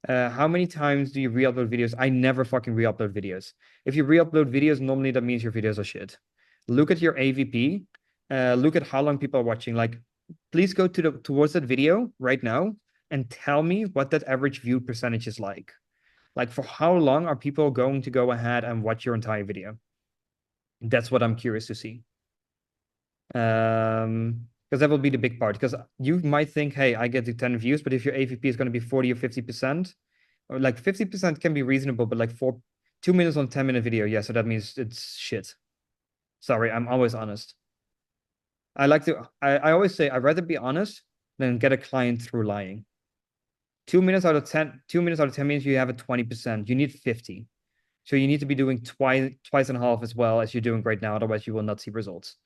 How many times do you re-upload videos? I never fucking re-upload videos. If you re-upload videos, normally that means your videos are shit. Look at your AVP. Look at how long people are watching. Like, please go towards that video right now and tell me what that average view percentage is like. Like, for how long are people going to go ahead and watch your entire video? That's what I'm curious to see. Because that will be the big part. Because you might think, hey, I get to 10 views, but if your AVP is going to be 40 or 50%, or like 50% can be reasonable, but like for 2 minutes on 10-minute video, yeah, so that means it's shit. Sorry, I'm always honest. I always say I'd rather be honest than get a client through lying. 2 minutes out of 10, 2 minutes out of 10 minutes, you have a 20%. You need 50. So you need to be doing twice and a half as well as you're doing right now. Otherwise, you will not see results.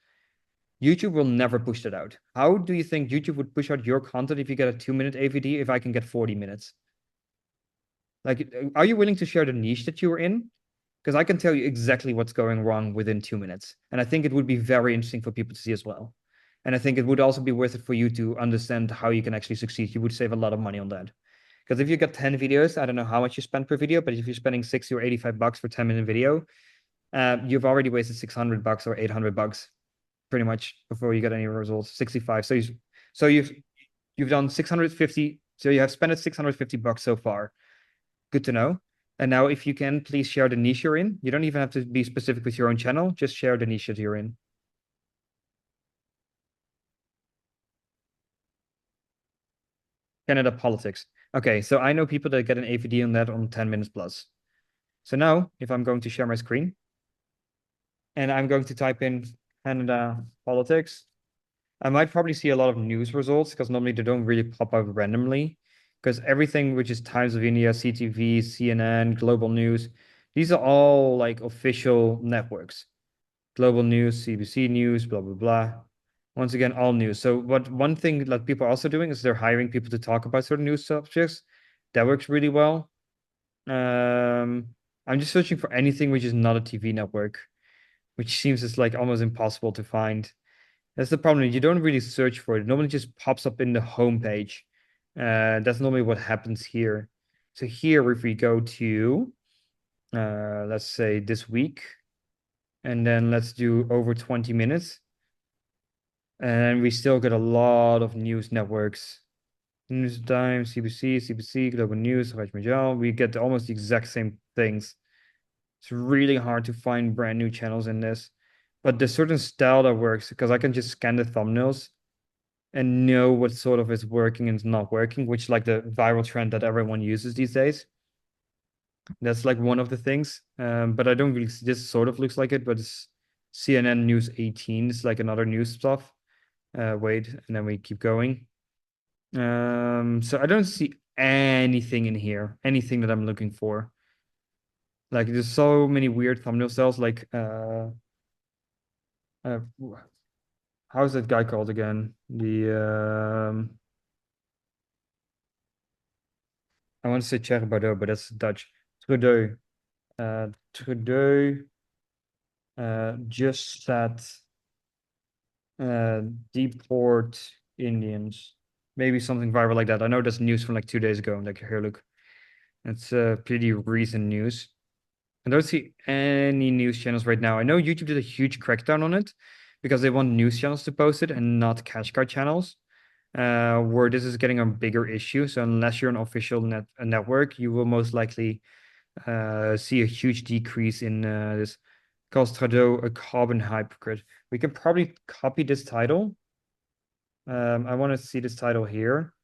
YouTube will never push that out. How do you think YouTube would push out your content if you get a 2-minute AVD if I can get 40 minutes? Like, are you willing to share the niche that you were in? Because I can tell you exactly what's going wrong within 2 minutes. And I think it would be very interesting for people to see as well. And I think it would also be worth it for you to understand how you can actually succeed. You would save a lot of money on that. Because if you get 10 videos, I don't know how much you spend per video, but if you're spending 60 or 85 bucks for 10-minute video, you've already wasted 600 bucks or 800 bucks pretty much before you get any results. 65. So you've done 650. So you have spent 650 bucks so far. Good to know. And now if you can, please share the niche you're in. You don't even have to be specific with your own channel. Just share the niche that you're in. Canada politics. Okay, so I know people that get an AVD on that on 10 minutes plus. So now, if I'm going to share my screen, and I'm going to type in Canada politics, I might probably see a lot of news results because normally they don't really pop up randomly. Because everything which is Times of India, CTV, CNN, Global News, these are all like official networks. Global News, CBC News, blah, blah, blah. Once again, all news. So one thing that people are also doing is they're hiring people to talk about certain news subjects. That works really well. I'm just searching for anything which is not a TV network, which seems it's like almost impossible to find. That's the problem. You don't really search for it. It normally just pops up in the homepage. That's normally what happens here. So here, if we go to, let's say this week, and then let's do over 20 minutes. And we still get a lot of news networks. News Time, CBC, Global News, Raj Majal. We get almost the exact same things. It's really hard to find brand new channels in this. But there's certain style that works because I can just scan the thumbnails and know what sort of is working and not working, which is like the viral trend that everyone uses these days. That's like one of the things. But I don't really, this sort of looks like it, but it's CNN News 18. It's like another news stuff. Wait, and then we keep going. So I don't see anything in here, anything that I'm looking for. Like there's so many weird thumbnail styles, like how's that guy called again? I want to say Thierry Baudet, but that's Dutch. Trudeau. Trudeau just said deport Indians. Maybe something viral like that. I know that's news from like 2 days ago. Like here, look. It's pretty recent news. I don't see any news channels right now. I know YouTube did a huge crackdown on it because they want news channels to post it and not cash card channels, where this is getting a bigger issue. So unless you're an official network, you will most likely see a huge decrease in this. Calls Trudeau a carbon hypocrite. We can probably copy this title. I want to see this title here.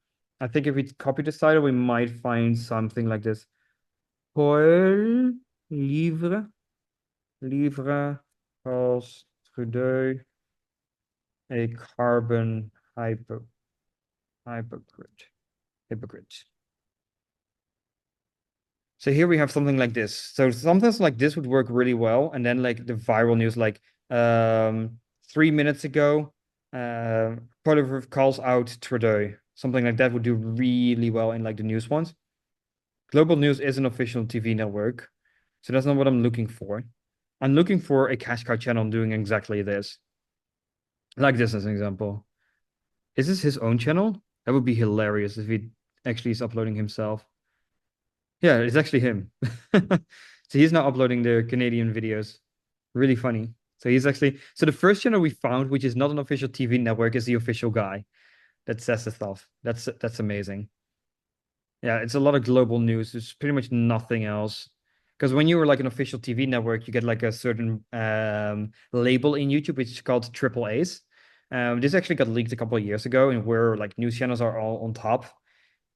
I think if we copy this title, we might find something like this. Paul livre calls Trudeau a carbon hypocrite. So here we have something like this. So something like this would work really well. And then like the viral news, like 3 minutes ago, Poilievre calls out Trudeau. Something like that would do really well in like the news ones. Global News is an official TV network. So that's not what I'm looking for. I'm looking for a cash cow channel doing exactly this. Like this as an example. Is this his own channel? That would be hilarious if he actually is uploading himself. Yeah, it's actually him. So he's now uploading the Canadian videos. Really funny. So he's actually the first channel we found, which is not an official TV network, is the official guy that says the stuff. That's amazing. Yeah, it's a lot of global news. There's pretty much nothing else. Because when you were like an official TV network, you get like a certain label in YouTube, which is called triple A's. This actually got leaked a couple of years ago, and where like news channels are all on top.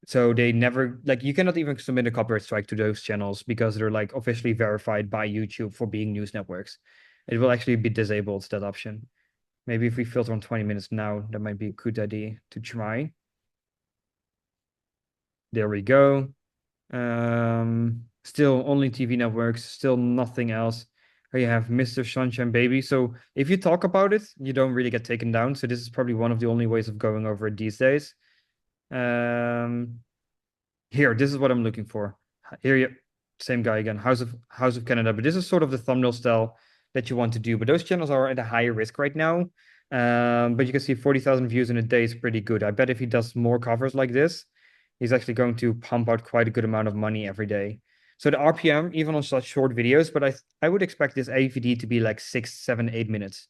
So they never like you cannot even submit a copyright strike to those channels because they're like officially verified by YouTube for being news networks. It will actually be disabled, that option. Maybe if we filter on 20 minutes now, that might be a good idea to try. There we go. Still only TV networks, still nothing else. Here you have Mr. Sunshine Baby. So if you talk about it, you don't really get taken down. So this is probably one of the only ways of going over it these days. Here, this is what I'm looking for. Here you same guy again, House of Canada. But this is sort of the thumbnail style that you want to do. But those channels are at a higher risk right now. But you can see 40,000 views in a day is pretty good. I bet if he does more covers like this, he's actually going to pump out quite a good amount of money every day. So the RPM, even on such short videos, but I would expect this AVD to be like 6, 7, 8 minutes.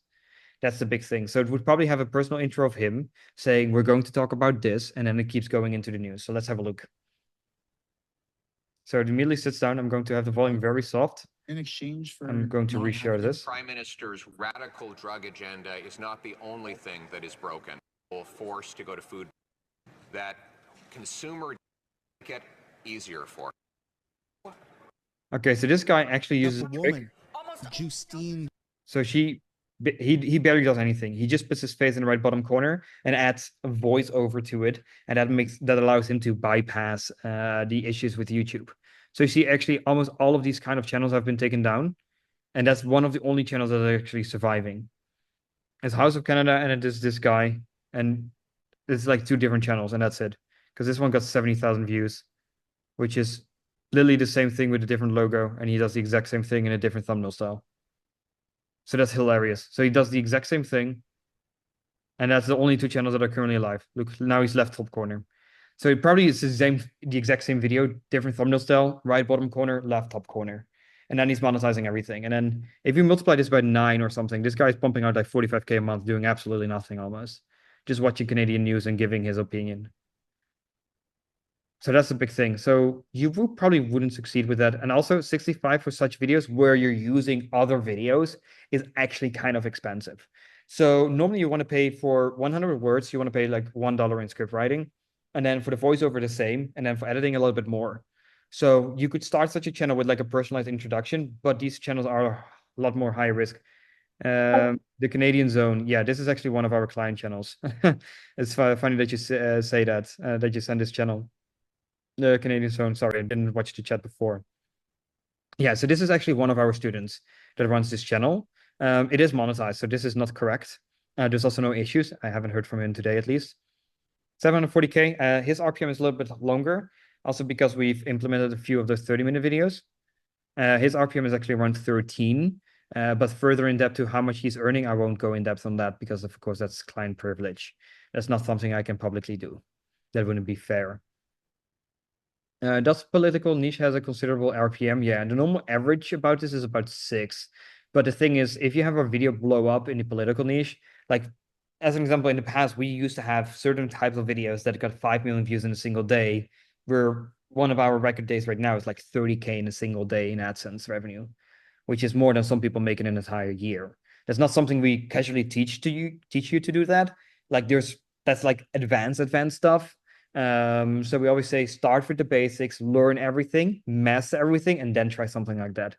That's the big thing. So it would probably have a personal intro of him saying, we're going to talk about this, and then it keeps going into the news. So let's have a look. So it immediately sits down. I'm going to have the volume very soft. In exchange for I'm going to reshare this. Prime Minister's radical drug agenda is not the only thing that is broken. Forced to go to food that consumer get easier for. Okay, so this guy actually uses a trick. Justine. So he barely does anything. He just puts his face in the right bottom corner and adds a voiceover to it, and that allows him to bypass the issues with YouTube. So you see, actually, almost all of these kind of channels have been taken down, and that's one of the only channels that are actually surviving. It's House of Canada, and it is this guy, and it's like two different channels, and that's it. Because this one got 70,000 views, which is literally the same thing with a different logo, and he does the exact same thing in a different thumbnail style. So that's hilarious. So he does the exact same thing, and that's the only two channels that are currently alive. Look, now he's left top corner. So it probably is the exact same video, different thumbnail style, right bottom corner, left top corner. And then he's monetizing everything. And then if you multiply this by 9 or something, this guy's pumping out like 45K a month, doing absolutely nothing almost. Just watching Canadian news and giving his opinion. So that's a big thing. So you probably wouldn't succeed with that. And also 65 for such videos where you're using other videos is actually kind of expensive. So normally you want to pay for 100 words, you want to pay like $1 in script writing. And then for the voiceover, the same. And then for editing, a little bit more. So you could start such a channel with like a personalized introduction, but these channels are a lot more high risk. The Canadian Zone, yeah, this is actually one of our client channels. It's funny that you say that, that you send this channel. The Canadian Zone, sorry, I didn't watch the chat before. Yeah, so this is actually one of our students that runs this channel. It is monetized, so this is not correct. There's also no issues. I haven't heard from him today, at least. 740K. His RPM is a little bit longer, also because we've implemented a few of those 30-minute videos. His RPM is actually around 13, but further in depth to how much he's earning, I won't go in depth on that because, of course, that's client privilege. That's not something I can publicly do. That wouldn't be fair. Does political niche has a considerable RPM? Yeah, the normal average about this is about 6. But the thing is, if you have a video blow up in the political niche, like as an example, in the past, we used to have certain types of videos that got 5 million views in a single day, where one of our record days right now is like 30K in a single day in AdSense revenue, which is more than some people make in an entire year. That's not something we casually teach you to do that. Like that's like advanced stuff. So we always say start with the basics, learn everything, master everything, and then try something like that.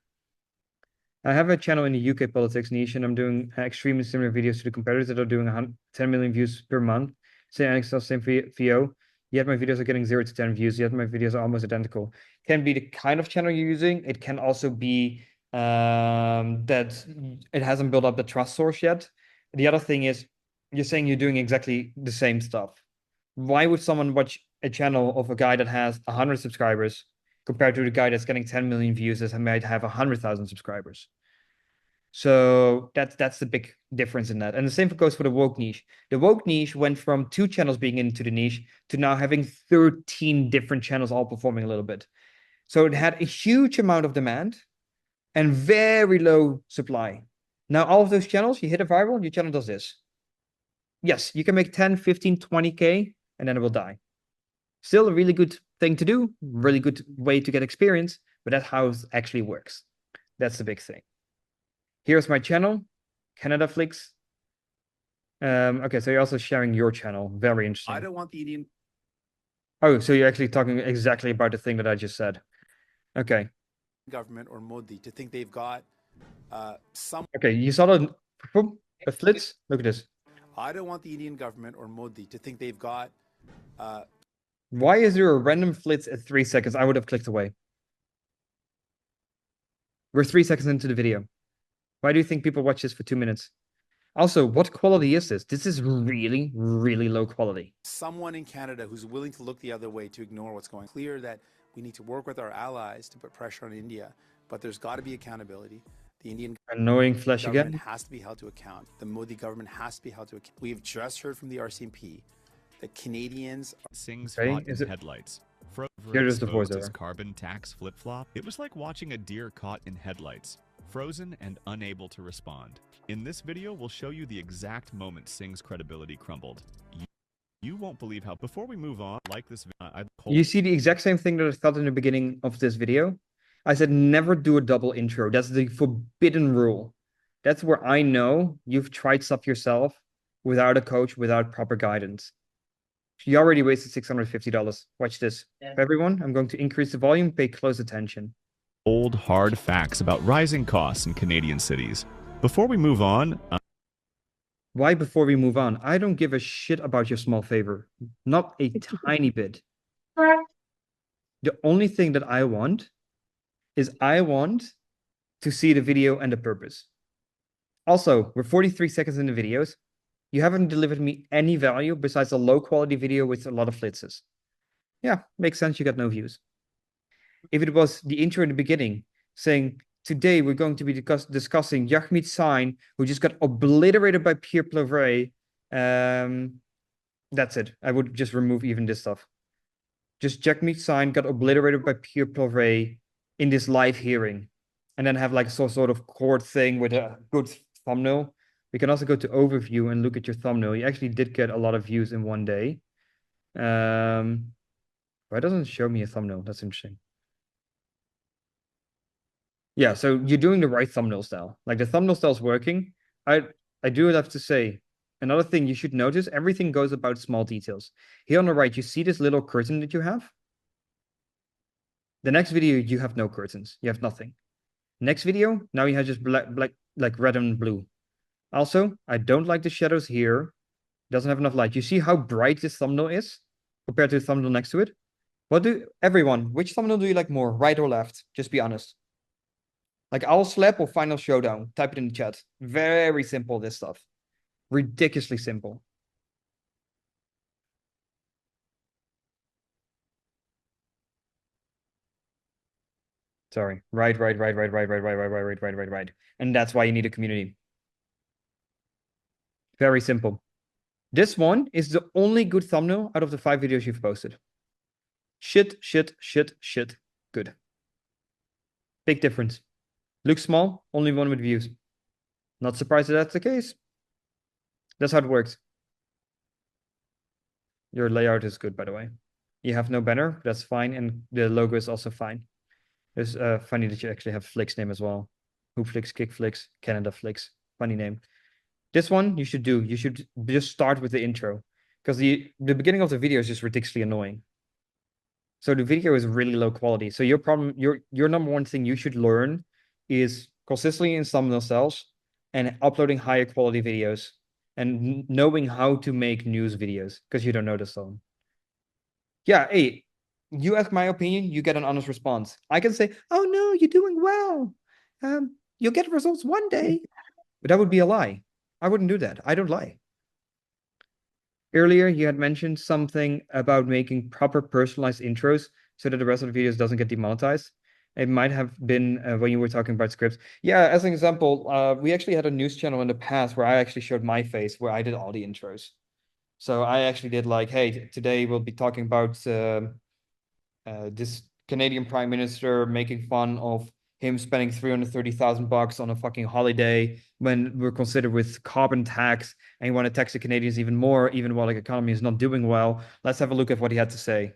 I have a channel in the UK politics niche, and I'm doing extremely similar videos to the competitors that are doing 10 million views per month. Same VO. Yet my videos are getting 0 to 10 views. Yet my videos are almost identical. Can be the kind of channel you're using. It can also be that it hasn't built up the trust source yet. The other thing is you're saying you're doing exactly the same stuff. Why would someone watch a channel of a guy that has 100 subscribers compared to the guy that's getting 10 million views and might have 100,000 subscribers? So that's the big difference in that. And the same goes for the woke niche. The woke niche went from 2 channels being into the niche to now having 13 different channels all performing a little bit. So it had a huge amount of demand and very low supply. Now all of those channels, you hit a viral, your channel does this. Yes, you can make 10, 15, 20K, and then it will die. Still a really good thing to do, really good way to get experience, but that's how it actually works. That's the big thing. Here's my channel, Canada Flicks. Okay, so you're also sharing your channel. Very interesting. I don't want the Indian Oh, so you're actually talking exactly about the thing that I just said. Okay. government or Modi to think they've got some. Okay, you saw the flits? Look at this. I don't want the Indian government or Modi to think they've got. Why is there a random flits at 3 seconds? I would have clicked away. We're 3 seconds into the video. Why do you think people watch this for 2 minutes? Also, what quality is this? This is really, really low quality. Someone in Canada who's willing to look the other way to ignore what's going on. Clear that we need to work with our allies to put pressure on India, but there's got to be accountability. The Indian Annoying flash government again. has to be held to account. The Modi government has to be held to account. We've just heard from the RCMP that Canadians Sings Okay, caught is in it- headlights. Here is the exposed as voiceover. carbon tax flip-flop. It was like watching a deer caught in headlights, frozen and unable to respond. In this video, we'll show you the exact moment Singh's credibility crumbled. You won't believe how. Before we move on, like this, You see the exact same thing that I thought in the beginning of this video. I said never do a double intro. That's the forbidden rule. That's where I know you've tried stuff yourself without a coach, without proper guidance. You already wasted $650. Watch this. For everyone, I'm going to increase the volume, pay close attention. old hard facts about rising costs in Canadian cities. Before we move on, Why before we move on? I don't give a shit about your small favor. Not a tiny bit. The only thing that I want is I want to see the video and the purpose. Also, we're 43 seconds in the videos. You haven't delivered me any value besides a low quality video with a lot of flitzes. Yeah, makes sense. You got no views. If it was the intro in the beginning saying, today we're going to be discussing Jagmeet Singh, who just got obliterated by Pierre Plovray. That's it. I would just remove even this stuff. Just Jagmeet Singh got obliterated by Pierre Plovray in this live hearing. And then have like some sort of court thing with a good thumbnail. We can also go to overview and look at your thumbnail. You actually did get a lot of views in one day. Why doesn't it show me a thumbnail? That's interesting. Yeah, so you're doing the right thumbnail style. Like the thumbnail style is working. I do have to say, another thing you should notice, everything goes about small details. Here on the right, you see this little curtain that you have? The next video, you have no curtains. You have nothing. Next video, now you have just black, like red and blue. Also, I don't like the shadows here. Doesn't have enough light. You see how bright this thumbnail is compared to the thumbnail next to it? Everyone, which thumbnail do you like more, right or left? Just be honest. Like Owl Slap or Final Showdown? Type it in the chat. Very simple, this stuff. Ridiculously simple. Sorry. Right. And that's why you need a community. Very simple. This one is the only good thumbnail out of the 5 videos you've posted. Shit. Good. Big difference. Looks small, only 1 with views. Not surprised that that's the case. That's how it works. Your layout is good, by the way. You have no banner, that's fine, and the logo is also fine. It's funny that you actually have Flicks name as well. Hoop Flicks, Kick Flicks, Canada Flicks. Funny name. This one you should do. You should just start with the intro. Because the beginning of the video is just ridiculously annoying. So the video is really low quality. So your problem, your number one thing you should learn is consistently in thumbnail styles and uploading higher quality videos and knowing how to make news videos because you don't know this song. Yeah, hey, you ask my opinion, you get an honest response. I can say, oh no, you're doing well. You'll get results one day. But that would be a lie. I wouldn't do that. I don't lie. Earlier, you had mentioned something about making proper personalized intros so that the rest of the videos doesn't get demonetized. It might have been when you were talking about scripts. Yeah, as an example, we actually had a news channel in the past where I actually showed my face where I did all the intros. So I actually did like, hey, today we'll be talking about this Canadian Prime Minister making fun of him spending $330,000 on a fucking holiday when we're considered with carbon tax and you want to tax the Canadians even more, even while the economy is not doing well. Let's have a look at what he had to say.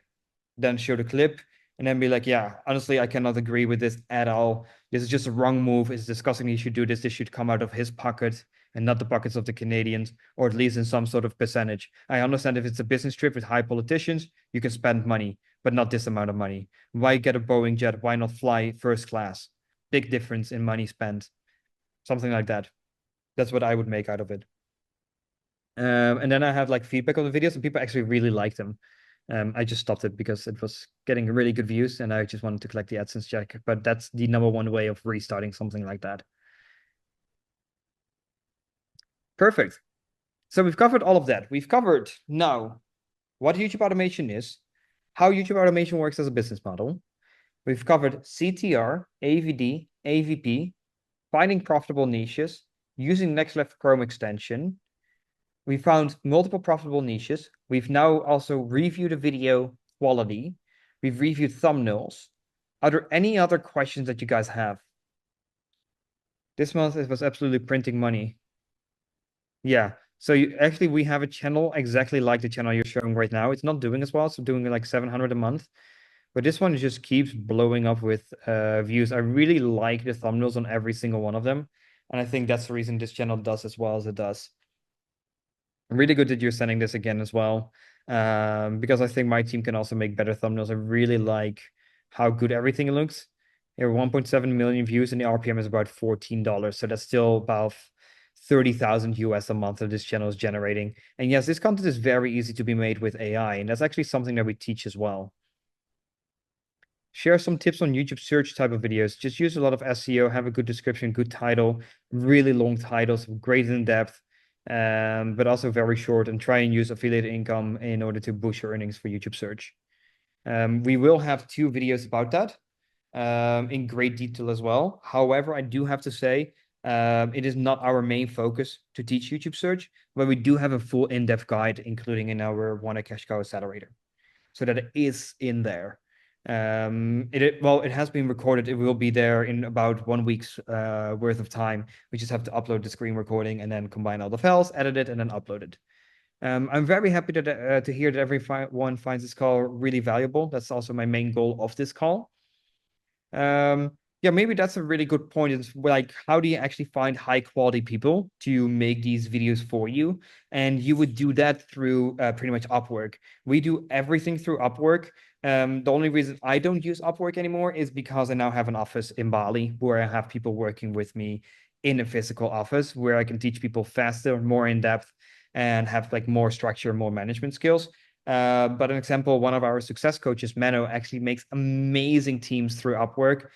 Then show the clip and then be like, yeah, honestly, I cannot agree with this at all. This is just a wrong move. It's disgusting he should do this. This should come out of his pocket and not the pockets of the Canadians, or at least in some sort of percentage. I understand if it's a business trip with high politicians, you can spend money, but not this amount of money. Why get a Boeing jet? Why not fly first class? Big difference in money spent. Something like that. That's what I would make out of it. And then I had like feedback on the videos, and people actually really liked them. I just stopped it because it was getting really good views, and I just wanted to collect the AdSense check. But that's the number one way of restarting something like that. Perfect. So we've covered all of that. We've covered now what YouTube automation is, how YouTube automation works as a business model. We've covered CTR, AVD, AVP, finding profitable niches, using Next Level Chrome extension. We found multiple profitable niches. We've now also reviewed the video quality. We've reviewed thumbnails. Are there any other questions that you guys have? This month it was absolutely printing money. Yeah. So we have a channel exactly like the channel you're showing right now. It's not doing as well. So doing like 700 a month. But this one just keeps blowing up with views. I really like the thumbnails on every single one of them. And I think that's the reason this channel does as well as it does. Really good that you're sending this again as well. Because I think my team can also make better thumbnails. I really like how good everything looks. There are 1.7 million views and the RPM is about $14. So that's still about 30,000 US a month that this channel is generating. And yes, this content is very easy to be made with AI. And that's actually something that we teach as well. Share some tips on YouTube search type of videos. Just use a lot of SEO, have a good description, good title, really long titles, great in depth, but also very short, and try and use affiliate income in order to boost your earnings for YouTube search. We will have 2 videos about that in great detail as well. However, I do have to say, it is not our main focus to teach YouTube search, but we do have a full in-depth guide, including in our Wannercashcow Accelerator. So that it is in there. It has been recorded. It will be there in about 1 week's worth of time. We just have to upload the screen recording and then combine all the files, edit it, and then upload it. I'm very happy to hear that everyone finds this call really valuable. That's also my main goal of this call. Yeah, maybe that's a really good point. It's like, how do you actually find high quality people to make these videos for you? And you would do that through pretty much Upwork. We do everything through Upwork. The only reason I don't use Upwork anymore is because I now have an office in Bali where I have people working with me in a physical office where I can teach people faster, more in depth, and have like more structure, more management skills. But an example, one of our success coaches, Mano, actually makes amazing teams through Upwork.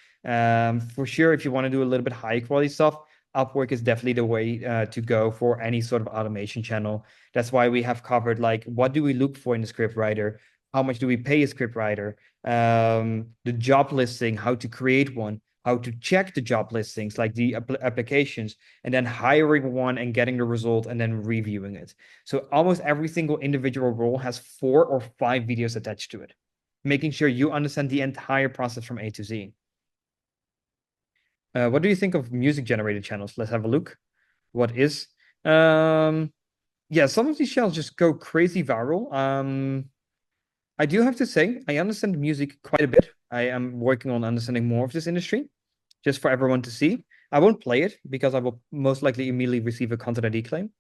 For sure, if you want to do a little bit high quality stuff, Upwork is definitely the way to go for any sort of automation channel. That's why we have covered like, what do we look for in the scriptwriter? How much do we pay a scriptwriter? The job listing, how to create one, how to check the job listings, like the applications, and then hiring one and getting the result and then reviewing it. So almost every single individual role has 4 or 5 videos attached to it, making sure you understand the entire process from A to Z. What do you think of music generated channels? Let's have a look. What is? Yeah, some of these channels just go crazy viral. I do have to say, I understand music quite a bit. I am working on understanding more of this industry, just for everyone to see. I won't play it because I will most likely immediately receive a content ID claim.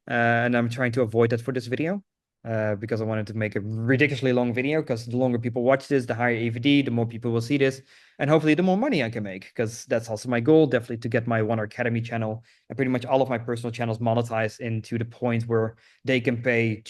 And I'm trying to avoid that for this video because I wanted to make a ridiculously long video, because the longer people watch this, the higher AVD, the more people will see this, and hopefully the more money I can make, because that's also my goal, definitely to get my WannerAcademy channel and pretty much all of my personal channels monetized into the point where they can pay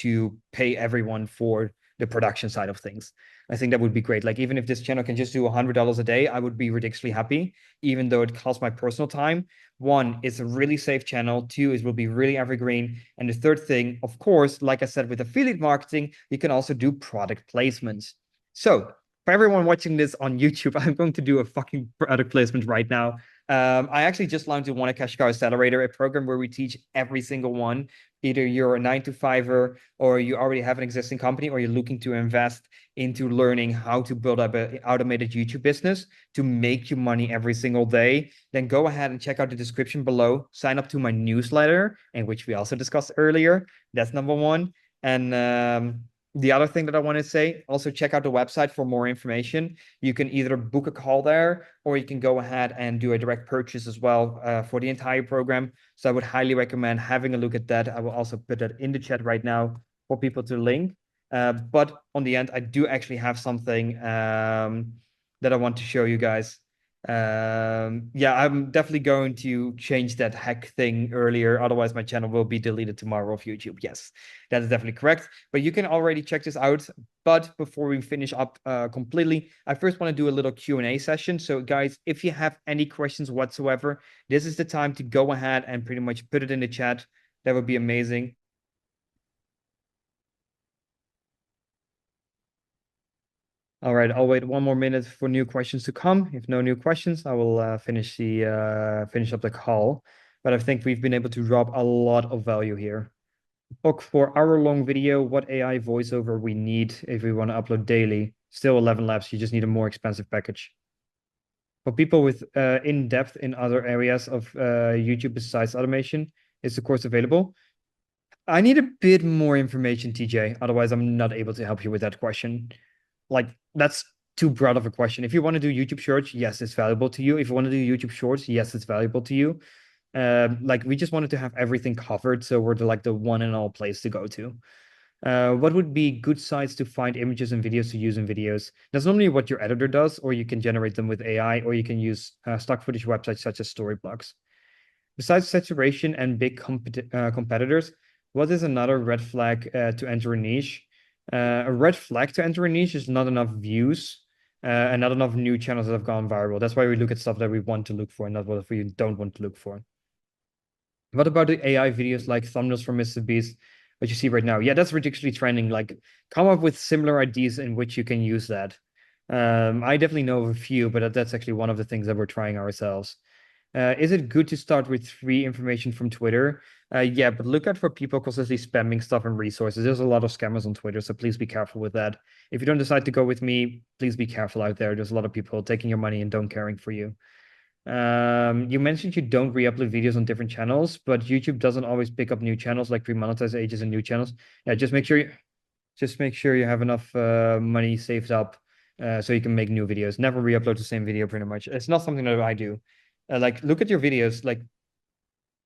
everyone for the production side of things. I think that would be great. Like, even if this channel can just do $100 a day, I would be ridiculously happy, even though it costs my personal time. One, it's a really safe channel. Two, it will be really evergreen. And the third thing, of course, like I said, with affiliate marketing, you can also do product placements. So for everyone watching this on YouTube, I'm going to do a fucking product placement right now. I actually just launched the Wannercashcow Accelerator, a program where we teach every single one. Either you're a 9-to-5er, or you already have an existing company, or you're looking to invest into learning how to build up an automated YouTube business to make you money every single day, then go ahead and check out the description below. Sign up to my newsletter, in which we also discussed earlier. That's number one. And the other thing that I want to say, also check out the website for more information. You can either book a call there, or you can go ahead and do a direct purchase as well for the entire program. So I would highly recommend having a look at that. I will also put that in the chat right now for people to link. But on the end, I do actually have something that I want to show you guys. Yeah, I'm definitely going to change that hack thing earlier. Otherwise, my channel will be deleted tomorrow off YouTube. Yes, that is definitely correct. But you can already check this out. But before we finish up completely, I first want to do a little Q&A session. So guys, if you have any questions whatsoever, this is the time to go ahead and pretty much put it in the chat. That would be amazing. All right, I'll wait 1 more minute for new questions to come. If no new questions, I will finish up the call. But I think we've been able to drop a lot of value here. Book for hour-long video, what AI voiceover we need if we want to upload daily. Still 11 labs, you just need a more expensive package. For people with in-depth in other areas of YouTube besides automation, is the course available? I need a bit more information, TJ. Otherwise, I'm not able to help you with that question. Like, that's too broad of a question. If you want to do YouTube Shorts, yes, it's valuable to you. If you want to do YouTube Shorts, yes, it's valuable to you. Like, we just wanted to have everything covered, so we're the one and all place to go to. What would be good sites to find images and videos to use in videos? That's normally what your editor does, or you can generate them with AI, or you can use stock footage websites such as Storyblocks. Besides saturation and big competitors, what is another red flag to enter a niche? A red flag to enter a niche is not enough views and not enough new channels that have gone viral. That's why we look at stuff that we want to look for and not what we don't want to look for. What about the AI videos like thumbnails from Mr. Beast, what you see right now? Yeah, that's ridiculously trending. Like, come up with similar ideas in which you can use that. I definitely know of a few, but that's actually one of the things that we're trying ourselves. Is it good to start with free information from Twitter? Yeah, but look out for people constantly spamming stuff and resources. There's a lot of scammers on Twitter, so please be careful with that. If you don't decide to go with me, please be careful out there. There's a lot of people taking your money and don't caring for you. You mentioned you don't re-upload videos on different channels, but YouTube doesn't always pick up new channels like pre-monetized ages and new channels. Yeah, just make sure you have enough money saved up so you can make new videos. Never re-upload the same video pretty much. It's not something that I do. Like, look at your videos. Like,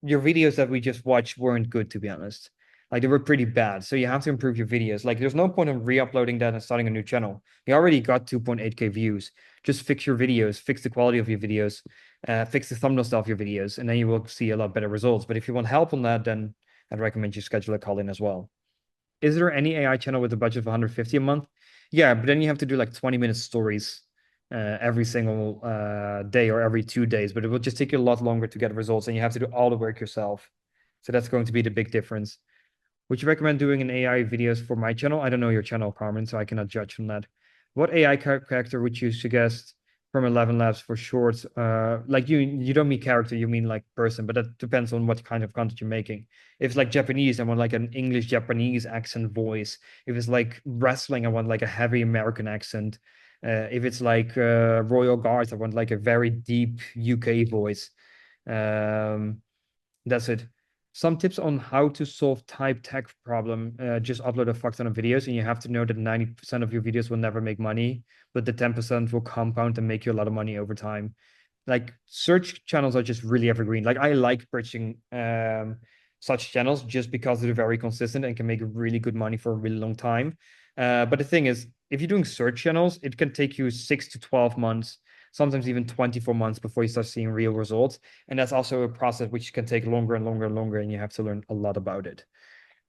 your videos that we just watched weren't good, to be honest. Like, they were pretty bad. So you have to improve your videos. Like, there's no point in re-uploading that and starting a new channel. You already got 2.8K views. Just fix your videos, fix the quality of your videos, fix the thumbnail style of your videos, and then you will see a lot better results. But if you want help on that, then I'd recommend you schedule a call in as well. Is there any AI channel with a budget of 150 a month? Yeah, but then you have to do like 20-minute stories every single day or every 2 days, but it will just take you a lot longer to get results, and you have to do all the work yourself. So that's going to be the big difference. Would you recommend doing an AI videos for my channel? I don't know your channel, Carmen, so I cannot judge from that. What AI character would you suggest from 11 Labs for shorts? Like, you don't mean character, you mean like person, but that depends on what kind of content you're making. If it's like Japanese, I want like an English Japanese accent voice. If it's like wrestling, I want like a heavy American accent. If it's like Royal Guards, I want like a very deep UK voice. That's it. Some tips on how to solve type tag problem. Just upload a fuck ton of videos, and you have to know that 90% of your videos will never make money, but the 10% will compound and make you a lot of money over time. Like, search channels are just really evergreen. Like, I like purchasing such channels just because they're very consistent and can make really good money for a really long time. But the thing is, if you're doing search channels, it can take you 6 to 12 months, sometimes even 24 months before you start seeing real results. And that's also a process which can take longer and longer and longer, and you have to learn a lot about it.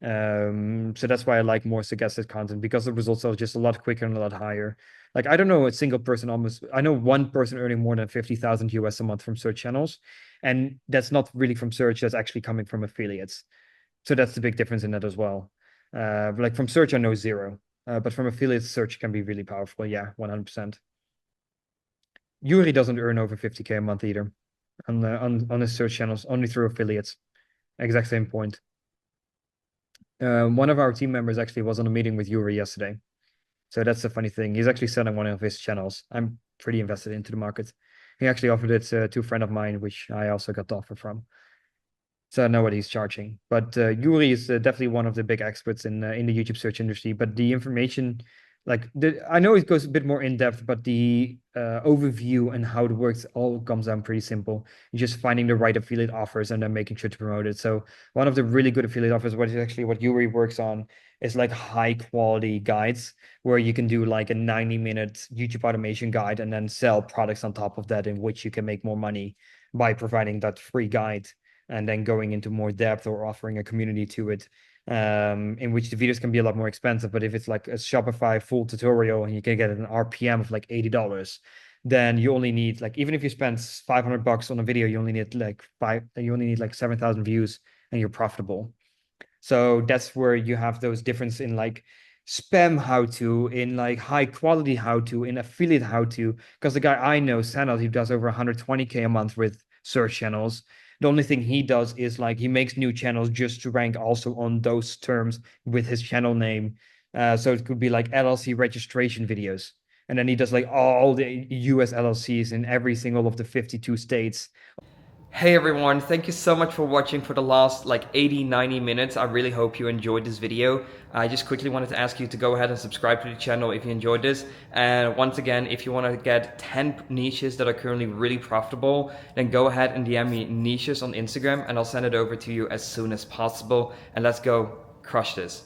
So that's why I like more suggested content, because the results are just a lot quicker and a lot higher. Like, I don't know a single person I know one person earning more than 50,000 US a month from search channels. And that's not really from search, that's actually coming from affiliates. So that's the big difference in that as well. Like from search, I know zero. But from affiliates, search can be really powerful. Yeah, 100%. Yuri doesn't earn over 50K a month either on his search channels, only through affiliates. Exact same point. One of our team members actually was on a meeting with Yuri yesterday. So that's the funny thing. He's actually selling one of his channels. I'm pretty invested into the market. He actually offered it to a friend of mine, which I also got the offer from. So I know what he's charging. But Yuri is definitely one of the big experts in the YouTube search industry. But the information, I know it goes a bit more in depth, but the overview and how it works all comes down pretty simple. You're just finding the right affiliate offers and then making sure to promote it. So one of the really good affiliate offers, what Yuri works on, is like high quality guides where you can do like a 90-minute YouTube automation guide and then sell products on top of that, in which you can make more money by providing that free guide and then going into more depth or offering a community to it, in which the videos can be a lot more expensive. But if it's like a Shopify full tutorial and you can get an RPM of like $80, then you only need, like, even if you spend $500 on a video, you only need like 7,000 views and you're profitable. So that's where you have those difference in like spam how-to, in like high quality how-to, in affiliate how-to. Because the guy I know, Sanad, he does over 120K a month with search channels. The only thing he does is like he makes new channels just to rank also on those terms with his channel name. So it could be like LLC registration videos. And then he does like all the US LLCs in every single of the 52 states. Hey everyone, thank you so much for watching for the last like 80-90 minutes. I really hope you enjoyed this video. I just quickly wanted to ask you to go ahead and subscribe to the channel if you enjoyed this. And once again, if you want to get 10 niches that are currently really profitable, then go ahead and DM me niches on Instagram and I'll send it over to you as soon as possible. And let's go crush this.